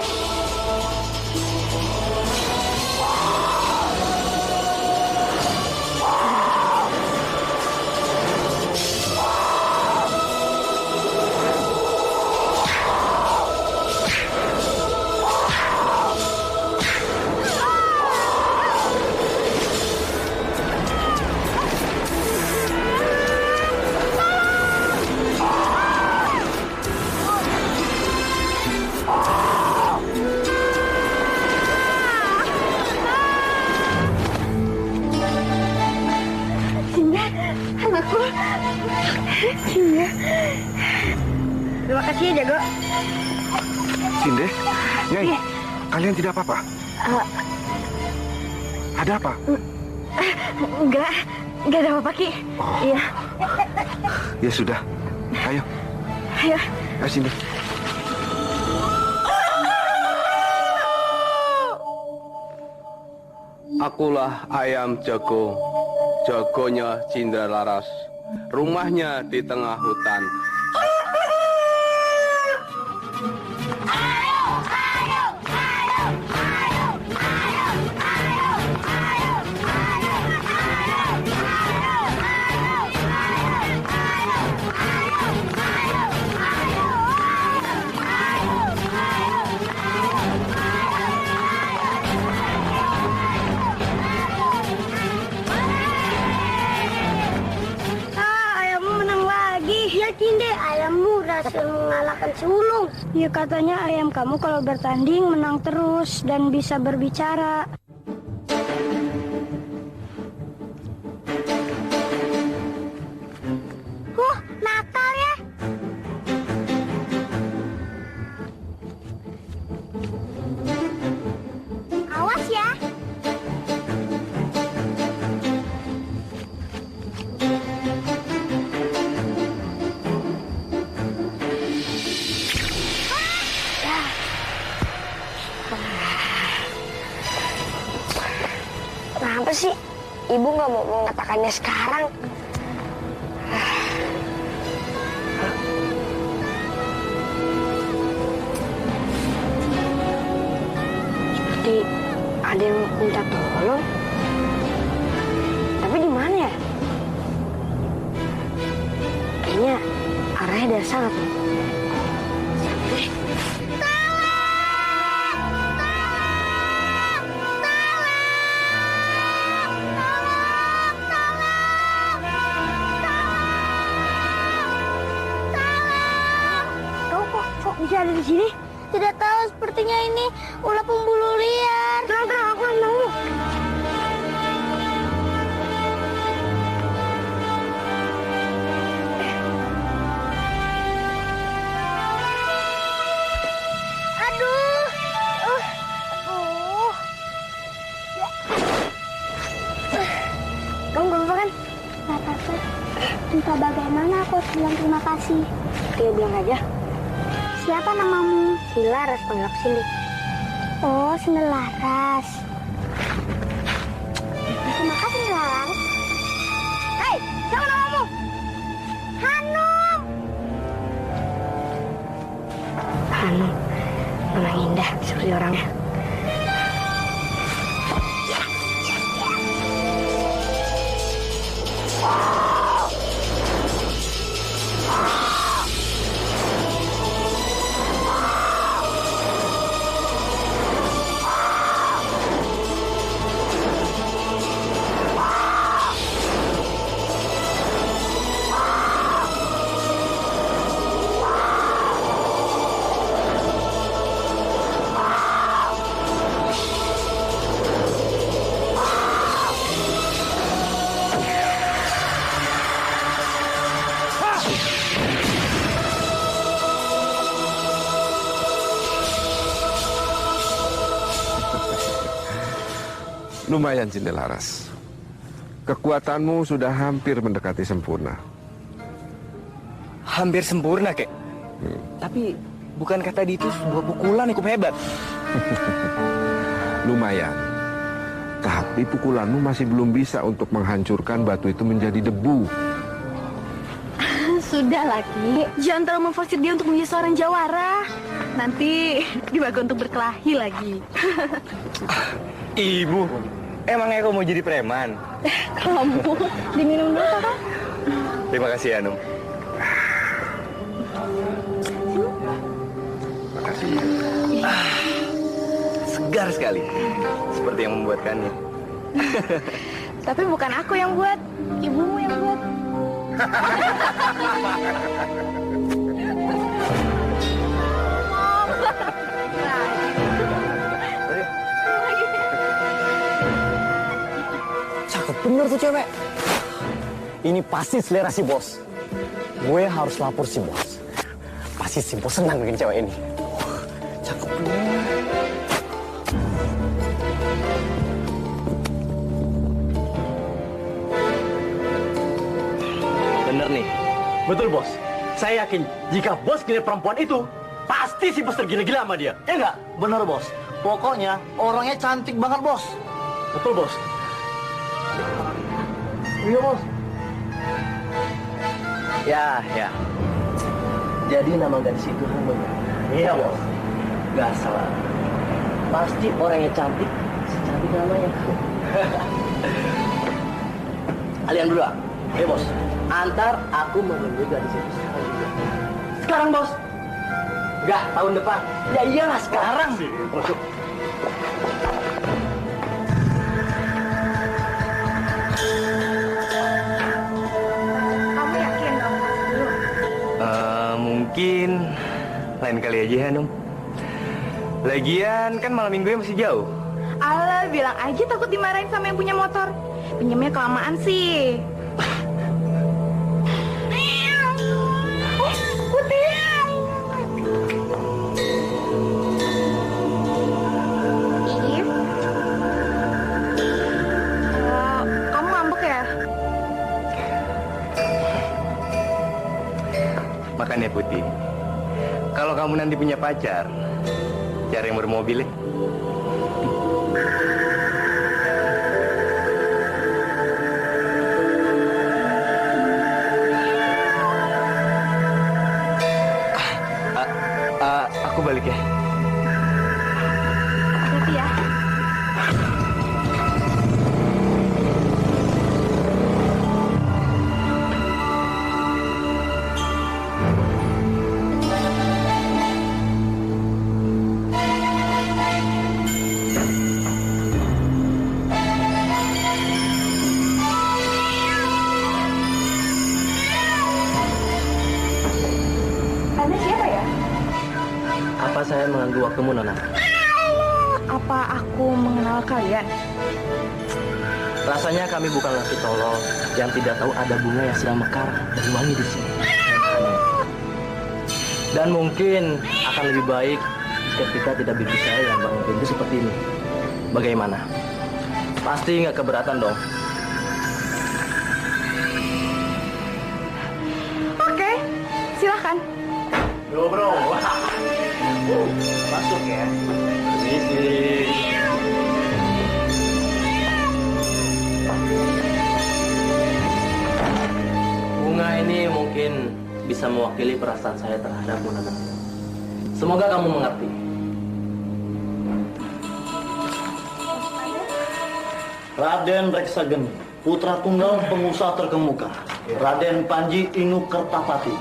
Anakku. Iya. Terima kasih ya, Jago. Sinde, Nyai, kalian tidak apa-apa? Ada apa? Enggak ada apa-apa, Ki. Iya. Ya sudah, ayo. Ayo. Ayo sini. Akulah ayam jago, jagonya Cindra Laras. Rumahnya di tengah hutan. Cinde, ayammu berhasil mengalahkan si Ulung. Ya katanya ayam kamu kalau bertanding menang terus dan bisa berbicara. Nakal ya. Awas ya. Kenapa sih ibu nggak mau mengatakannya sekarang? Seperti ada yang minta tolong. Tapi di mana ya? Kayaknya arahnya dari sana tuh. Bisa ada di sini? Tidak tahu, sepertinya ini ulah pembulu liar. Tenang, aku mau. Aduh. Kamu gak apa-apa kan? Gak apa-apa. Entah bagaimana aku harus bilang terima kasih. Dia bilang aja. Siapa namamu? Si Laras, panggil aku Cindy. Oh, Cinderlaras. Terima kasih, Cinderlaras. Hei, siapa namamu? Hanum. Hanum, memang indah seperti orangnya. Lumayan, Cinderlaras. Kekuatanmu sudah hampir mendekati sempurna. Hampir sempurna, kek. Tapi bukankah tadi itu sebuah pukulan yang cukup hebat? Lumayan. Tapi pukulanmu masih belum bisa untuk menghancurkan batu itu menjadi debu. Sudah, Laki. Jangan terlalu memforsir dia untuk menjadi seorang jawara. Nanti dibagi untuk berkelahi lagi. Ibu, emangnya kau mau jadi preman? Kamu diminum dulu, Kakak. Terima kasih, Hanum. Makasih. Segar sekali, seperti yang membuatkannya. Tapi bukan aku yang buat, ibumu yang buat. Cakep bener tuh cewek. Ini pasti selera si bos. Gue harus lapor si bos. Pasti si bos senang bikin cewek ini. Cakep bener. Bener nih. Betul bos. Saya yakin jika bos gila perempuan itu, pasti si bos tergila-gila sama dia. Ya enggak? Bener bos. Pokoknya orangnya cantik banget bos. Betul bos. Iya bos. Ya. Jadi nama gadis itu Hanum. Iya bos. Gak salah. Pasti orangnya cantik, secantik namanya. Kalian berdua. Iya bos. Antar aku menemui gadis itu sekarang juga. Sekarang bos. Enggak, tahun depan. Ya iyalah sekarang sih. Masuk. Kamu yakin kamu masuk dulu? Mungkin lain kali aja, Hanum. Lagian kan malam minggunya masih jauh. Alah, bilang aja takut dimarahin sama yang punya motor. Pinjamnya kelamaan sih. Kamu ngambek ya? Makanya Putih, kalau kamu nanti punya pacar, cari yang bermobil ya. Aku balik ya. Hati-hati ya. Anda siapa ya? Apa saya mengganggu waktumu, Nona? Apa aku mengenal kalian? Rasanya kami bukan laki tolol yang tidak tahu ada bunga yang sedang mekar dan wangi di sini. Dan mungkin akan lebih baik ketika tidak bibi saya yang bangun pintu seperti ini. Bagaimana? Pasti nggak keberatan dong. Oke, silakan. Bro. Masuk ya. kasih. Bunga ini mungkin bisa mewakili perasaan saya terhadapmu, Nana. Semoga kamu mengerti. Raden Reksageni, putra tunggal pengusaha terkemuka, Raden Panji Inu Kertapati.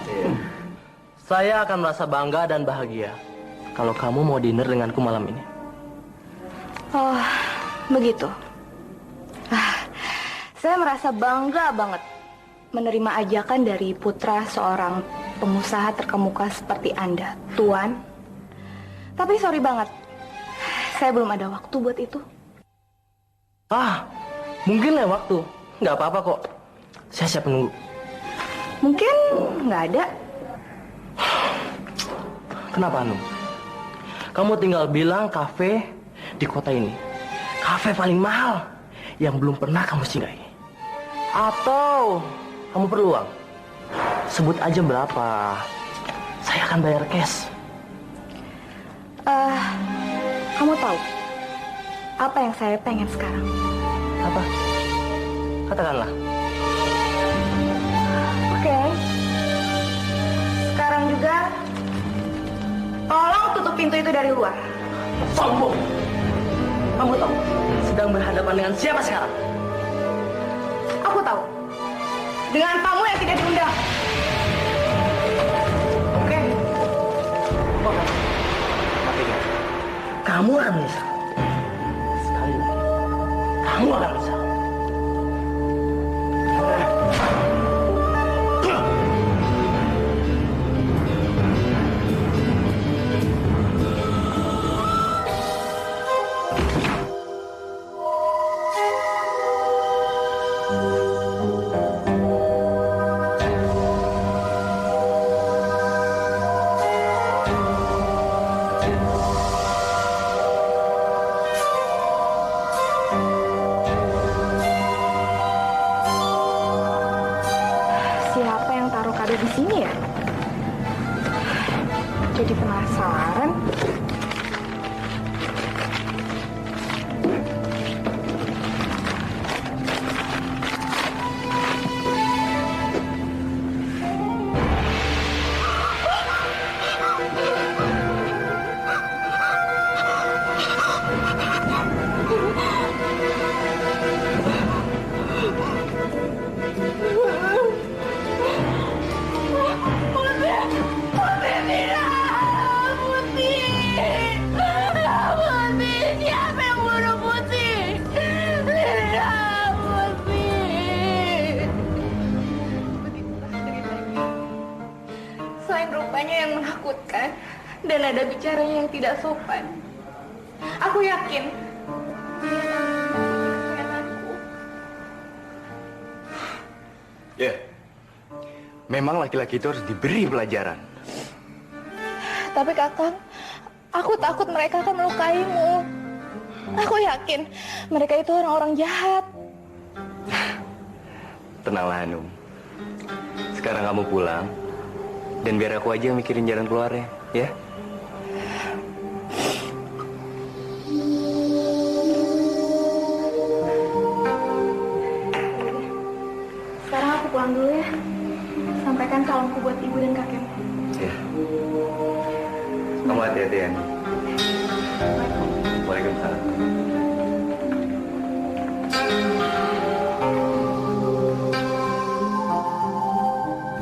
Saya akan merasa bangga dan bahagia kalau kamu mau dinner denganku malam ini. Oh, begitu. Saya merasa bangga banget menerima ajakan dari putra seorang pengusaha terkemuka seperti Anda, Tuan. Tapi sorry banget, saya belum ada waktu buat itu. Mungkin lain waktu. Nggak apa-apa kok. Saya siap menunggu. Mungkin nggak ada. Kenapa, Anu? Kamu tinggal bilang kafe di kota ini. Kafe paling mahal yang belum pernah kamu singgahi. Atau kamu perlu uang? Sebut aja berapa. Saya akan bayar cash. Kamu tahu apa yang saya pengen sekarang? Apa? Katakanlah. Oke. Sekarang juga tolong tutup pintu itu dari luar. Sombong. Kamu tahu sedang berhadapan dengan siapa sekarang? Aku tahu. Dengan tamu yang tidak diundang. Oke. Tapi ingat, kamu akan menyesal. Sekali lagi, kamu akan menyesal. Siapa yang taruh kado di sini ya? Jadi penasaran. Siapa yang bunuh Putih? Linda, Putih. Begitulah ceritanya. Selain rupanya yang menakutkan dan ada bicaranya yang tidak sopan, aku yakin dia akan aku. Ya, memang laki-laki itu harus diberi pelajaran. Tapi Kakang, aku takut mereka akan melukaimu. Aku yakin mereka itu orang-orang jahat. Tenanglah, Hanum. Sekarang kamu pulang, dan biar aku aja mikirin jalan keluarnya, ya? Sekarang aku pulang dulu ya. Sampaikan salamku buat ibu dan kakekmu. Ya. Kamu hati-hati, ya. Waalaikumsalam.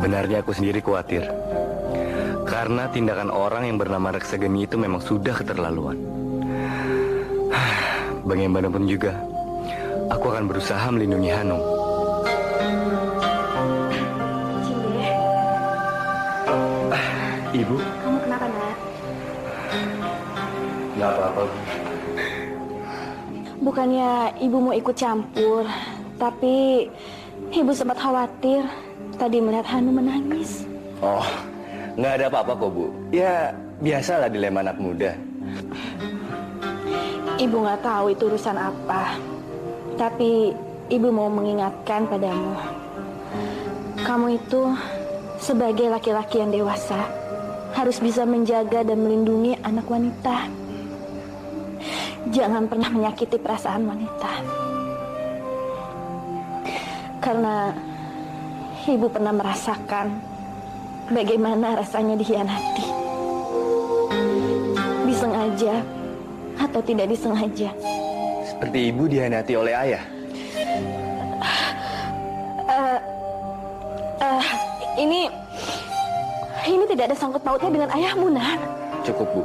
Benarnya aku sendiri khawatir. Karena tindakan orang yang bernama Reksageni itu memang sudah keterlaluan. Bagaimanapun juga, aku akan berusaha melindungi Hanum. Cinde, Ibu? kamu kenapa, Nak? Nggak apa-apa. Bukannya ibu mau ikut campur, tapi ibu sempat khawatir tadi melihat Hanum menangis. Oh, nggak ada apa-apa kok, Bu. Ya, biasalah dilema anak muda. Ibu nggak tahu itu urusan apa, tapi ibu mau mengingatkan padamu. Kamu itu sebagai laki-laki yang dewasa harus bisa menjaga dan melindungi anak wanita. Jangan pernah menyakiti perasaan wanita. Karena ibu pernah merasakan bagaimana rasanya dikhianati. Disengaja atau tidak disengaja. Seperti ibu dikhianati oleh ayah. Ini tidak ada sangkut pautnya dengan ayahmu, Nar. Cukup, Bu.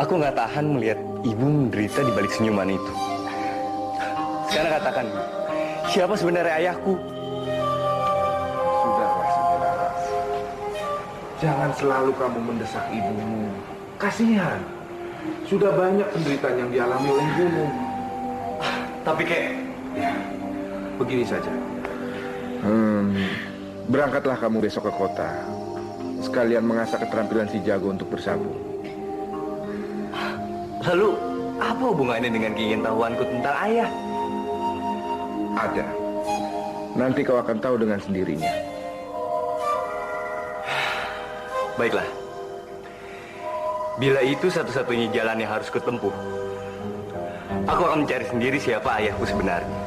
Aku nggak tahan melihat ibu menderita di balik senyuman itu. Sekarang katakan, Bu, siapa sebenarnya ayahku? Sudahlah. Jangan selalu kamu mendesak ibumu. Kasihan. Sudah banyak penderitaan yang dialami oleh ibumu. Tapi kek, Ya, begini saja. Berangkatlah kamu besok ke kota. Sekalian mengasah keterampilan si Jago untuk bersabung. lalu apa hubungannya dengan keingintahuanku tentang ayah? Ada. Nanti kau akan tahu dengan sendirinya. Baiklah. Bila itu satu-satunya jalan yang harus kutempuh, aku akan mencari sendiri siapa ayahku sebenarnya.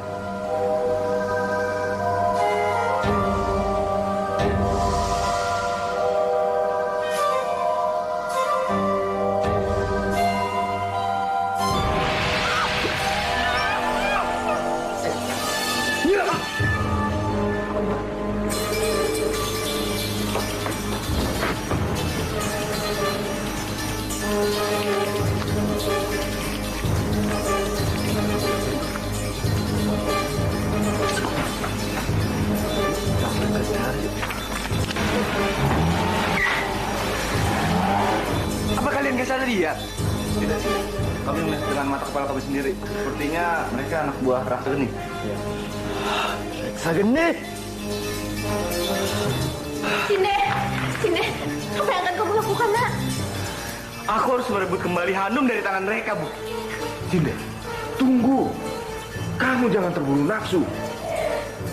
Apa kalian gak sadar lihat? Tidak sih. Kami melihat dengan mata kepala kami sendiri. Sepertinya mereka anak buah Raksa Geni. Ya. Raksa Geni? Sinde, apa yang akan kamu lakukan, Nak? Aku harus merebut kembali Hanum dari tangan mereka, Bu. Sinde, tunggu. Kamu jangan terburu nafsu.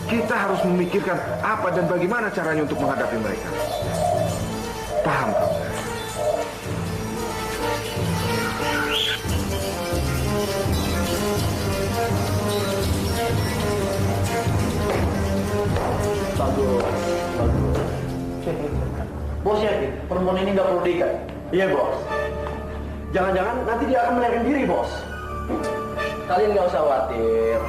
Kita harus memikirkan apa dan bagaimana caranya untuk menghadapi mereka. Paham kamu? Bagus. Bos yakin perempuan ini nggak perlu diikat? Iya, Bos. Jangan-jangan nanti dia akan melarikan diri, Bos. Kalian nggak usah khawatir.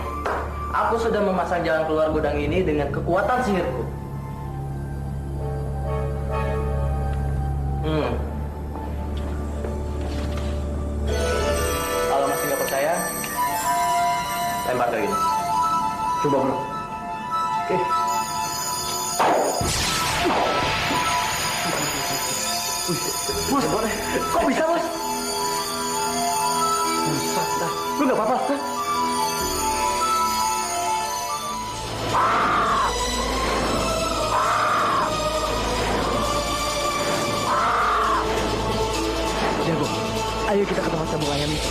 Aku sudah memasang jalan keluar gudang ini dengan kekuatan sihirku. Kalau masih nggak percaya, lempar kayak gini. Coba, Bro. Oke. Bos, kok bisa, Bos? Buset dah. Lu nggak apa-apa, kan? Jago, ayo kita ke tempat sabung ayam ini.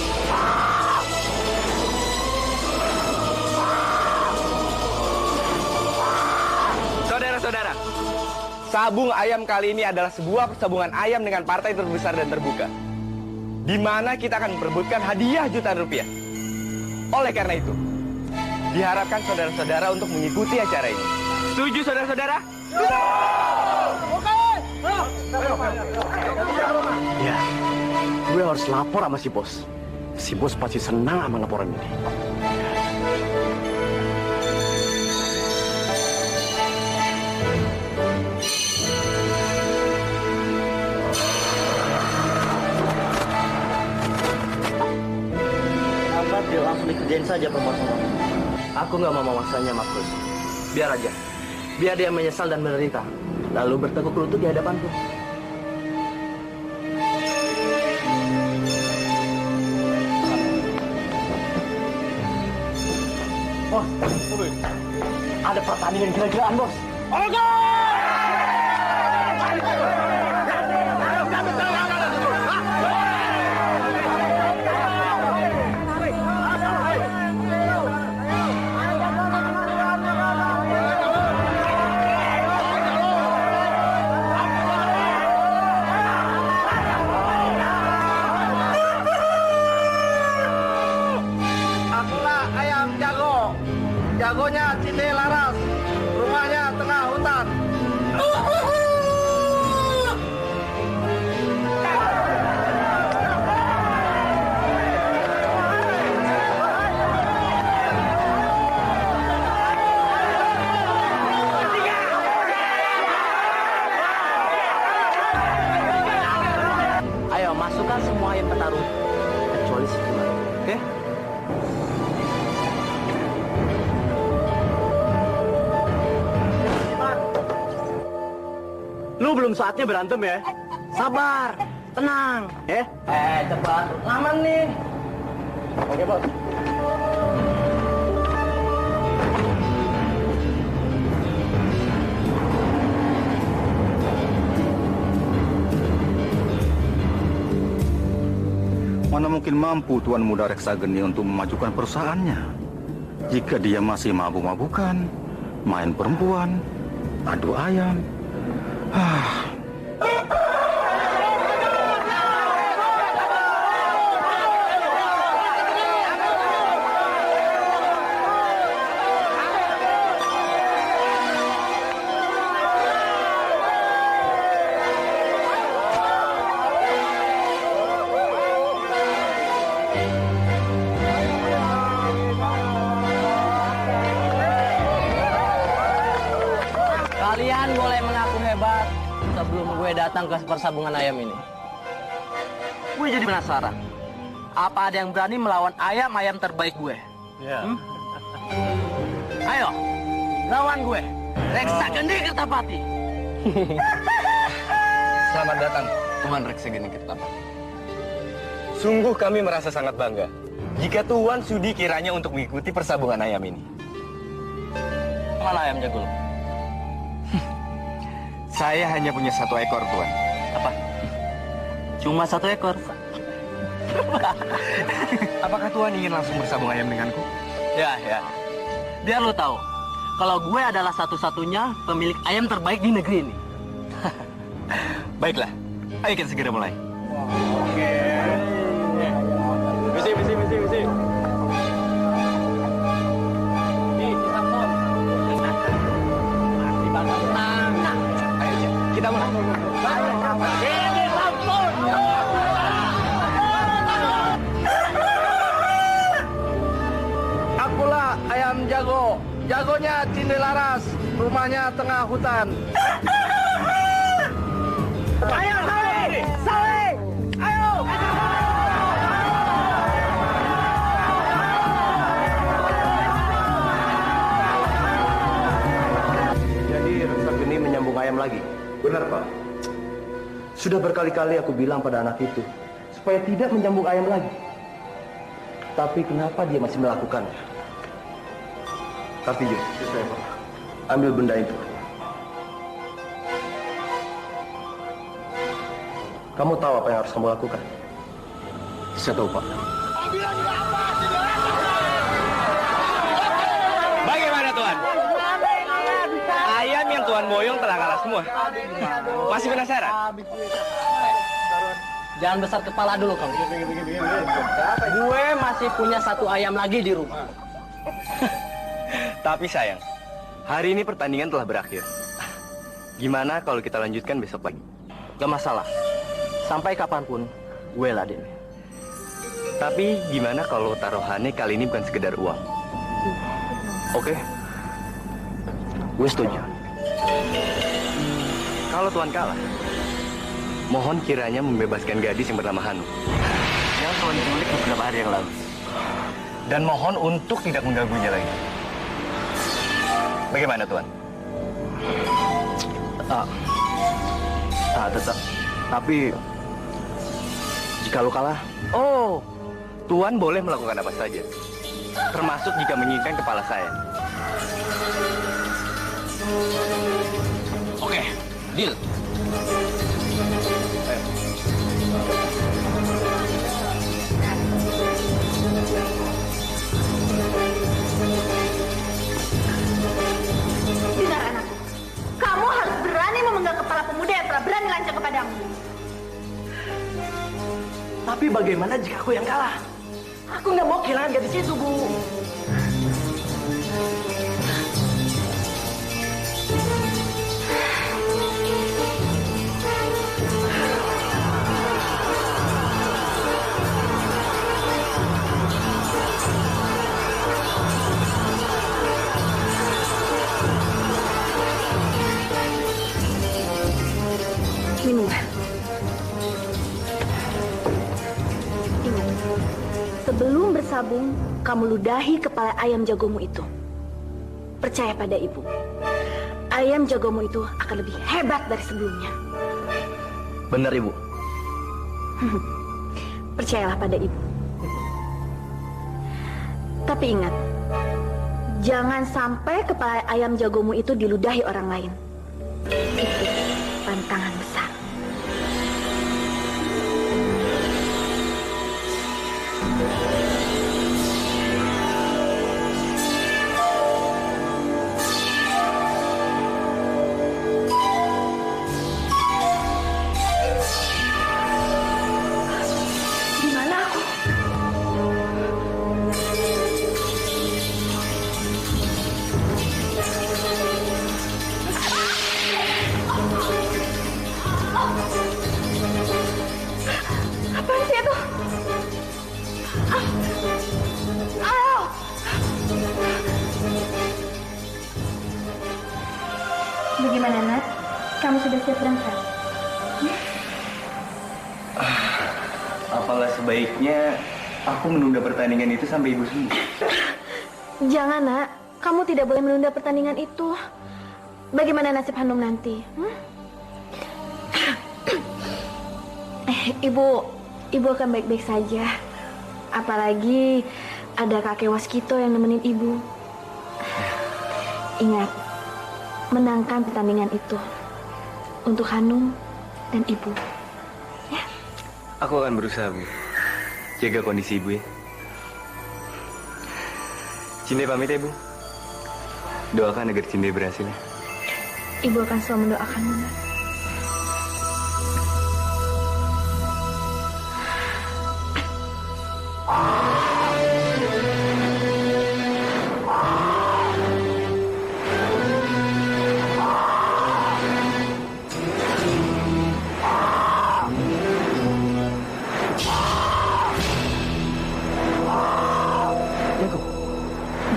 Saudara-saudara, sabung ayam kali ini adalah sebuah persabungan ayam dengan partai terbesar dan terbuka, di mana kita akan memperebutkan hadiah jutaan rupiah. Oleh karena itu, diharapkan saudara-saudara untuk mengikuti acara ini. Setuju, saudara-saudara? Ya, gue harus lapor sama si bos. Si bos pasti senang sama laporan ini. Dia langsung dikerjain saja perbuatan. Aku nggak mau memaksanya, Markus. Biar aja. Biar dia menyesal dan menderita. Lalu bertekuk lutut di hadapanku. Bos, ada pertandingan gila-gilaan, Bos. Oke! belum saatnya berantem ya. Sabar, tenang, ya. Cepat, aman nih. Oke, Bos. Mana mungkin mampu Tuan Muda Reksageni untuk memajukan perusahaannya jika dia masih mabuk-mabukan, main perempuan, adu ayam. Kalian boleh mengaku hebat sebelum gue datang ke persabungan ayam ini. Gue jadi penasaran. Apa ada yang berani melawan ayam-ayam terbaik gue? Ayo, lawan gue. Reksageni Kertapati. Selamat datang, Tuan Reksageni Kertapati. Sungguh kami merasa sangat bangga jika Tuan sudi kiranya untuk mengikuti persabungan ayam ini. Mana ayam jago? Saya hanya punya 1 ekor, Tuan. Apa? Cuma 1 ekor? Apakah Tuan ingin langsung bersabung ayam denganku? Ya. Biar lo tahu, kalau gue adalah satu-satunya pemilik ayam terbaik di negeri ini. Baiklah, ayo kita segera mulai. Oke. Misi. Kita mulai. Akulah ayam jago. Jagonya Cindelaras. Rumahnya tengah hutan. Ayo, Saleh! Ayo! Jadi Reksageni menyambung ayam lagi? Benar, Pak. Sudah berkali-kali aku bilang pada anak itu supaya tidak menyambung ayam lagi. Tapi kenapa dia masih melakukannya? Kartijo, ambil benda itu. Kamu tahu apa yang harus kamu lakukan? Saya tahu, Pak. Bagaimana, Tuan? Ayam yang Tuan boyong telah kalah semua. Masih penasaran? Jangan besar kepala dulu kamu. Gue masih punya 1 ayam lagi di rumah. Tapi sayang, hari ini pertandingan telah berakhir. Gimana kalau kita lanjutkan besok pagi? Gak masalah. Sampai kapanpun, gue laden. Tapi gimana kalau taruhannya kali ini bukan sekedar uang? Oke. Gue setuju. Kalau Tuan kalah, mohon kiranya membebaskan gadis yang bernama Hanu yang Tuan culik beberapa hari yang lalu. Dan mohon untuk tidak mengganggunya lagi. Bagaimana, Tuan? Tetap. Tapi jika lu kalah, Tuan boleh melakukan apa saja, termasuk jika menginginkan kepala saya. oke, deal. Dengar anakku, kamu harus berani memenggal kepala pemuda yang telah berani lancang kepadamu. Tapi bagaimana jika aku yang kalah? Aku nggak mau kehilangan gadis itu, Bu. Minumlah. Ingat, sebelum bersabung, kamu ludahi kepala ayam jagomu itu. Percaya pada ibu. ayam jagomu itu akan lebih hebat dari sebelumnya. Benar, Ibu. Percayalah pada ibu. Tapi ingat, jangan sampai kepala ayam jagomu itu diludahi orang lain. Itu tantangan besar. Apaan sih itu? Ayo! Bagaimana, Nat? Kamu sudah siap berangkat? Apalah sebaiknya aku menunda pertandingan itu sampai ibu sembuh. Jangan, Nak. Kamu tidak boleh menunda pertandingan itu. Bagaimana nasib Hanum nanti? Ibu akan baik-baik saja. Apalagi ada kakek Waskito yang nemenin ibu. Ingat, menangkan pertandingan itu untuk Hanum dan ibu. Ya. Aku akan berusaha, Bu. Jaga kondisi ibu ya. Cinde pamit ya, Bu. Doakan agar Cinde berhasil ya. Ibu akan selalu mendoakanmu, Nak.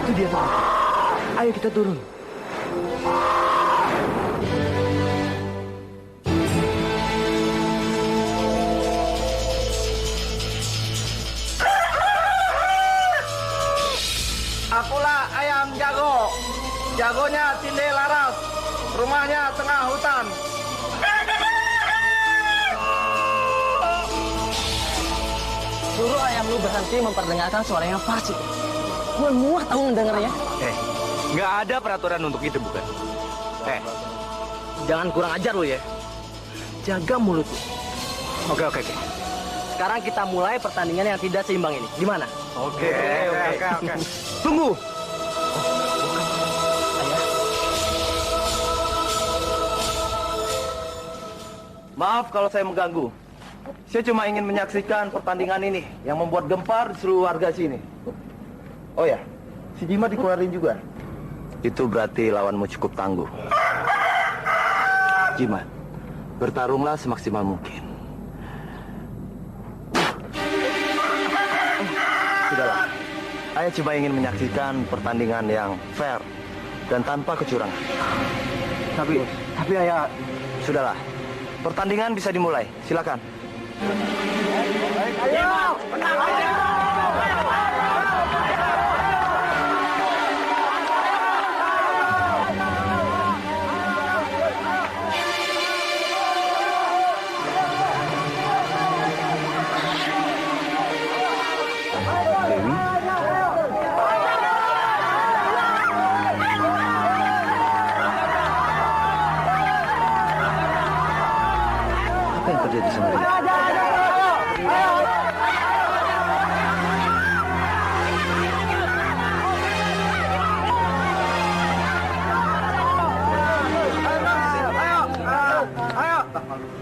Itu dia tuh. Ayo kita turun. Akulah ayam jago. Jagonya Cinde Laras. Rumahnya tengah hutan. Suruh ayam lu berhenti memperdengarkan suara yang fasik. Gue muak tahu mendengarnya. Nggak ada peraturan untuk itu, bukan? Jangan kurang ajar lu ya. Jaga mulut lu. Oke. Sekarang kita mulai pertandingan yang tidak seimbang ini. Gimana? Oke. Tunggu. Maaf kalau saya mengganggu. Saya cuma ingin menyaksikan pertandingan ini yang membuat gempar di seluruh warga sini. Oh ya, si Jima dikeluarin juga. Itu berarti lawanmu cukup tangguh. Jima, bertarunglah semaksimal mungkin. Sudahlah, saya cuma ingin menyaksikan pertandingan yang fair dan tanpa kecurangan. Tapi ayah... Sudahlah, pertandingan bisa dimulai. Silakan. Ayo! Apa yang terjadi sama dia?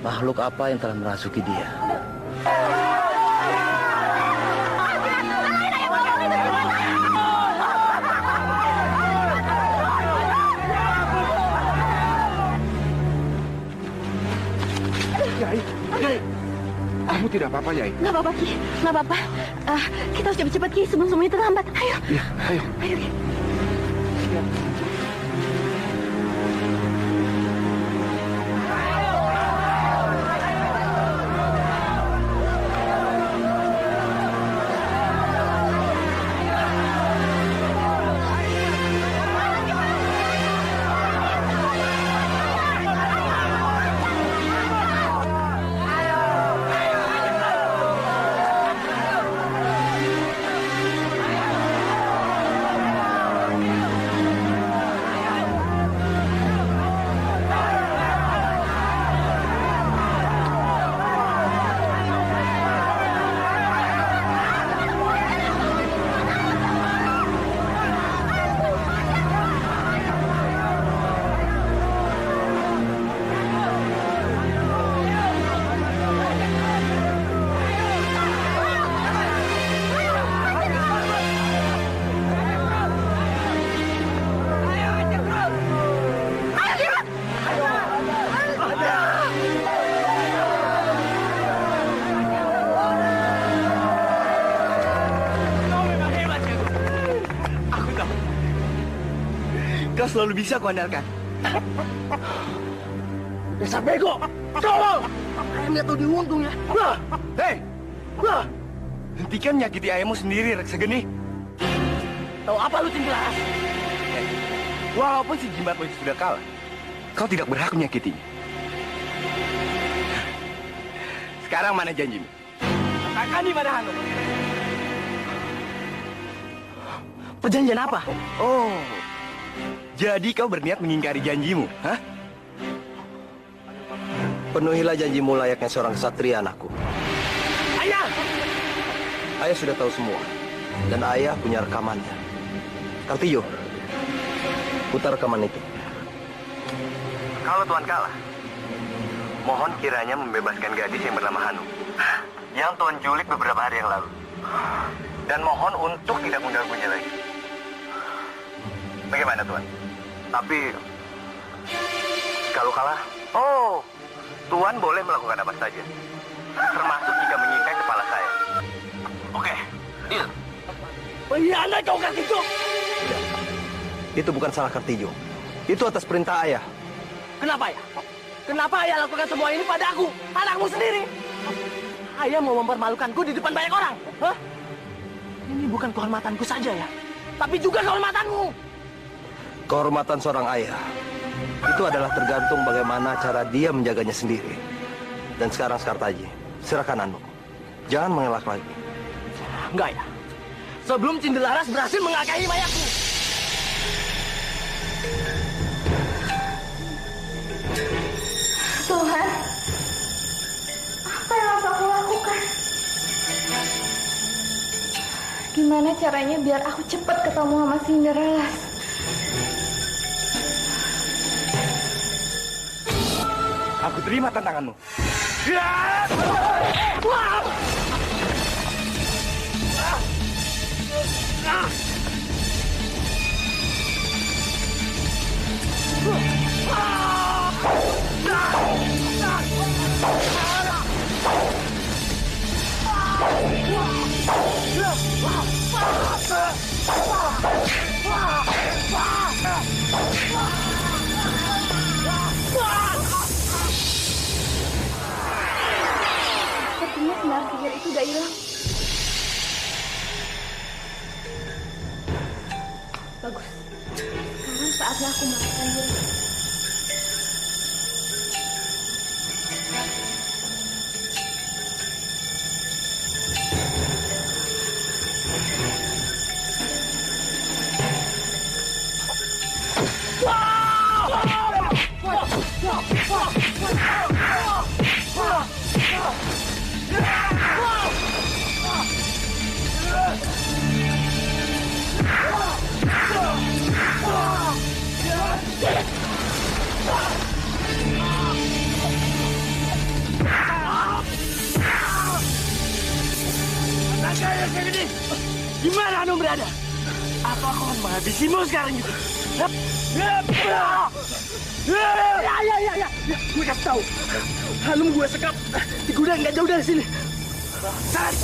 Makhluk apa yang telah merasuki dia? Kamu tidak apa-apa, Yai? Nggak apa-apa, Ki. Nggak apa-apa. Kita harus cepat-cepat, Ki, sebelum semuanya terlambat. Ayo. Ya, ayo. Ayo, Ki. selalu bisa kuandalkan. Dasar bego! Tolong! Ayam nggak tahu diuntung ya. Hei! Hentikan menyakiti ayammu sendiri, Reksa Geni. Tahu apa lu Cindilaras? Walaupun si jimat itu sudah kalah, kau tidak berhak menyakitinya. Sekarang mana janjimu? Katakan di mana Hanum? Perjanjian apa? Oh, jadi kau berniat mengingkari janjimu, hah? Penuhilah janjimu layaknya seorang ksatria, anakku. Ayah! Ayah sudah tahu semua. Dan ayah punya rekamannya. Kartijo, putar rekaman itu. Kalau Tuan kalah, mohon kiranya membebaskan gadis yang bernama Hanum, yang Tuan culik beberapa hari yang lalu. Dan mohon untuk tidak mengganggunya lagi. Bagaimana Tuan? Tapi kalau kalah, Tuan boleh melakukan apa saja, termasuk jika menyikai kepala saya. Oke, deal. Pengkhianat kau Kartijo! Itu bukan salah Kartijo. Itu atas perintah ayah. Kenapa ya? Kenapa ayah lakukan semua ini pada aku, anakmu sendiri? Ayah mau mempermalukanku di depan banyak orang. Hah? Ini bukan kehormatanku saja ya, tapi juga kehormatanmu. Kehormatan seorang ayah itu adalah tergantung bagaimana cara dia menjaganya sendiri. Dan sekarang Sekartaji, serahkan Hanum. Jangan mengelak lagi. Enggak ya. Sebelum Cindilaras berhasil mengakahi mayatku. Tuhan, apa yang harus aku lakukan? Gimana caranya biar aku cepat ketemu sama Cinderella's? Aku terima tantanganmu. Sepertinya sinar sihir itu udah hilang. Bagus. Sekarang saatnya aku melakukan diri. Di mana Hanum berada? Apa aku menghabisimu sekarang juga? Ya. Gue kasih tahu. Hanum gue sekap di gudang nggak jauh dari sini. Bangsat!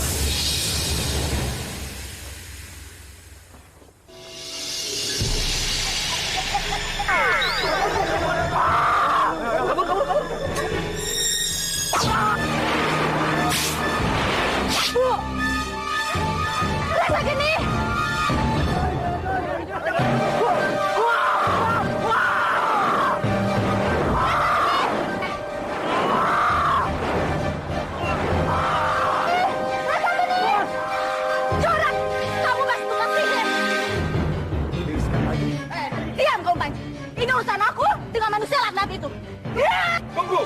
Kabur. Bu! Rasa gini! Ini urusan aku dengan manusia laknat itu. Tunggu!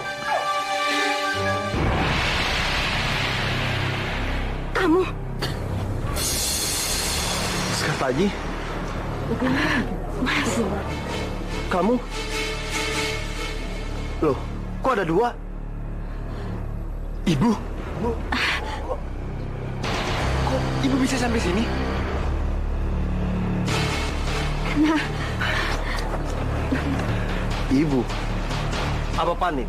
Kamu. Sekartaji, Mas. kamu? Loh, kok ada dua? Ibu? Kok ibu bisa sampai sini? Nah. Ibu, apa panik?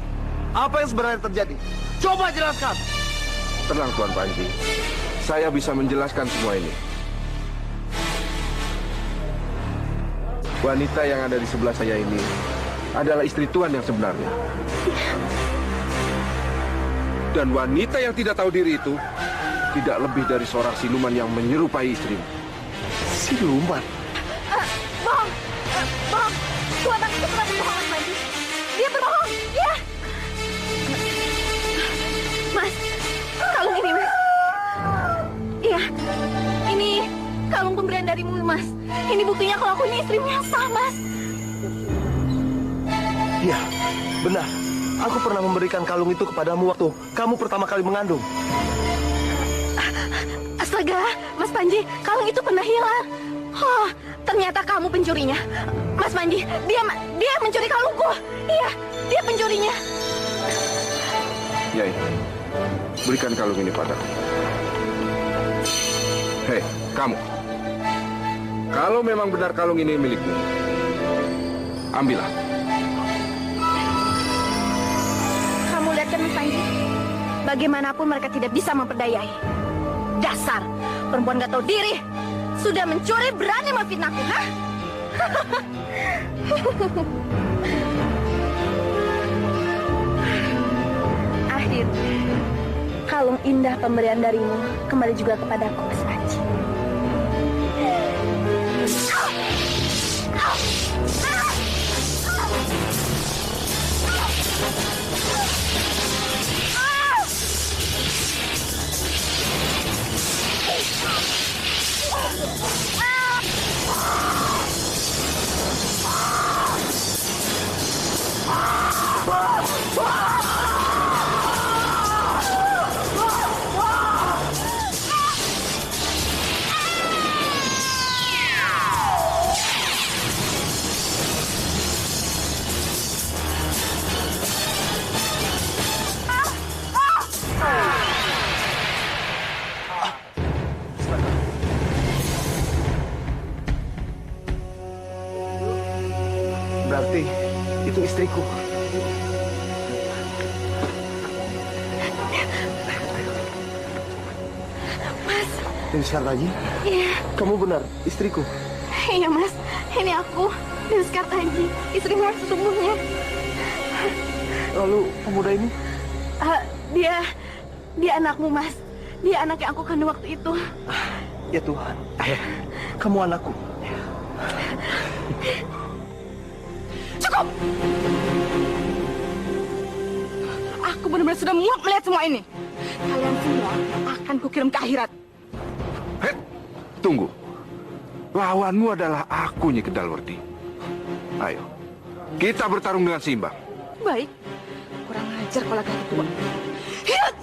Apa yang sebenarnya terjadi? Coba jelaskan. Tenang Tuan Panji, saya bisa menjelaskan semua ini. wanita yang ada di sebelah saya ini adalah istri Tuan yang sebenarnya. Dan wanita yang tidak tahu diri itu tidak lebih dari seorang siluman yang menyerupai istrimu. Siluman? Bohong! Bohong! Tuan anak itu pernah berbohong, Mas Panji. Dia berbohong! Ya! Mas, kalung ini, Mas. Iya, ini kalung pemberian darimu, Mas. Ini buktinya kalau aku ini istrimu yang sah, Mas. Iya, benar. Aku pernah memberikan kalung itu kepadamu waktu kamu pertama kali mengandung. Astaga, Mas Panji, kalung itu pernah hilang. Oh, ternyata kamu pencurinya. Mas Panji, dia mencuri kalungku. Iya, dia pencurinya. Nyai, berikan kalung ini padaku. Hei, kamu. Kalau memang benar kalung ini milikmu, ambillah. Kamu lihat kan, Mas Panji? Bagaimanapun mereka tidak bisa memperdayai. Dasar perempuan gak tahu diri. Sudah mencuri, berani memfitnahku, hah? Akhirnya, kalung indah pemberian darimu kembali juga kepadaku, Mas Panji. Berarti itu istriku. Mas. Ini Sekartaji? Iya. Kamu benar, istriku. Iya, Mas. Ini aku, Dewi Sekartaji, istrimu yang sesungguhnya. Lalu pemuda ini? Dia anakmu, Mas. Dia anak yang aku kandung waktu itu. Ya Tuhan, kamu anakku. Cukup! Aku benar-benar sudah muak melihat semua ini. Kalian semua akan kukirim ke akhirat. Hei, tunggu. Lawanmu adalah aku, Nyi Kendalwerti. Ayo, kita bertarung dengan seimbang. Baik. Kurang ajar kalau laki tua. Hidup!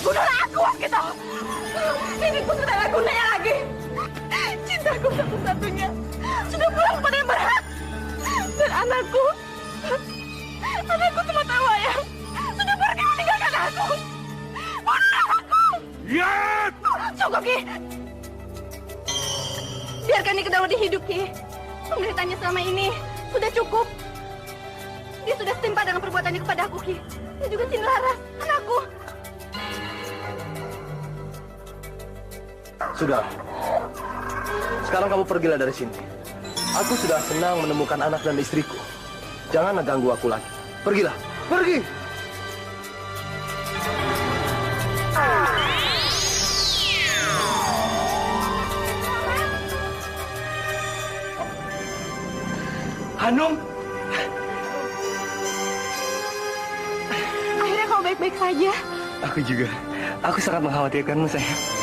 Bunuhlah aku, Waskita! Hidupku sudah tidak gunanya lagi. Cintaku satu-satunya sudah pulang pada yang berhak. Dan anakku semata wayang sudah pergi meninggalkan aku. Bunuhlah aku! Ya! Cukup, Ki. Biarkan Nyi Kendalwerti hidup, Ki. Penderitaannya selama ini sudah cukup. Dia sudah setimpal dengan perbuatannya kepada aku, Ki. Dan juga Cindralaras, anakku. Sudah. Sekarang kamu pergilah dari sini. Aku sudah senang menemukan anak dan istriku. Jangan ganggu aku lagi. Pergilah. Pergi! Hanum! Akhirnya kau baik-baik saja. Aku juga. Aku sangat mengkhawatirkanmu, sayang.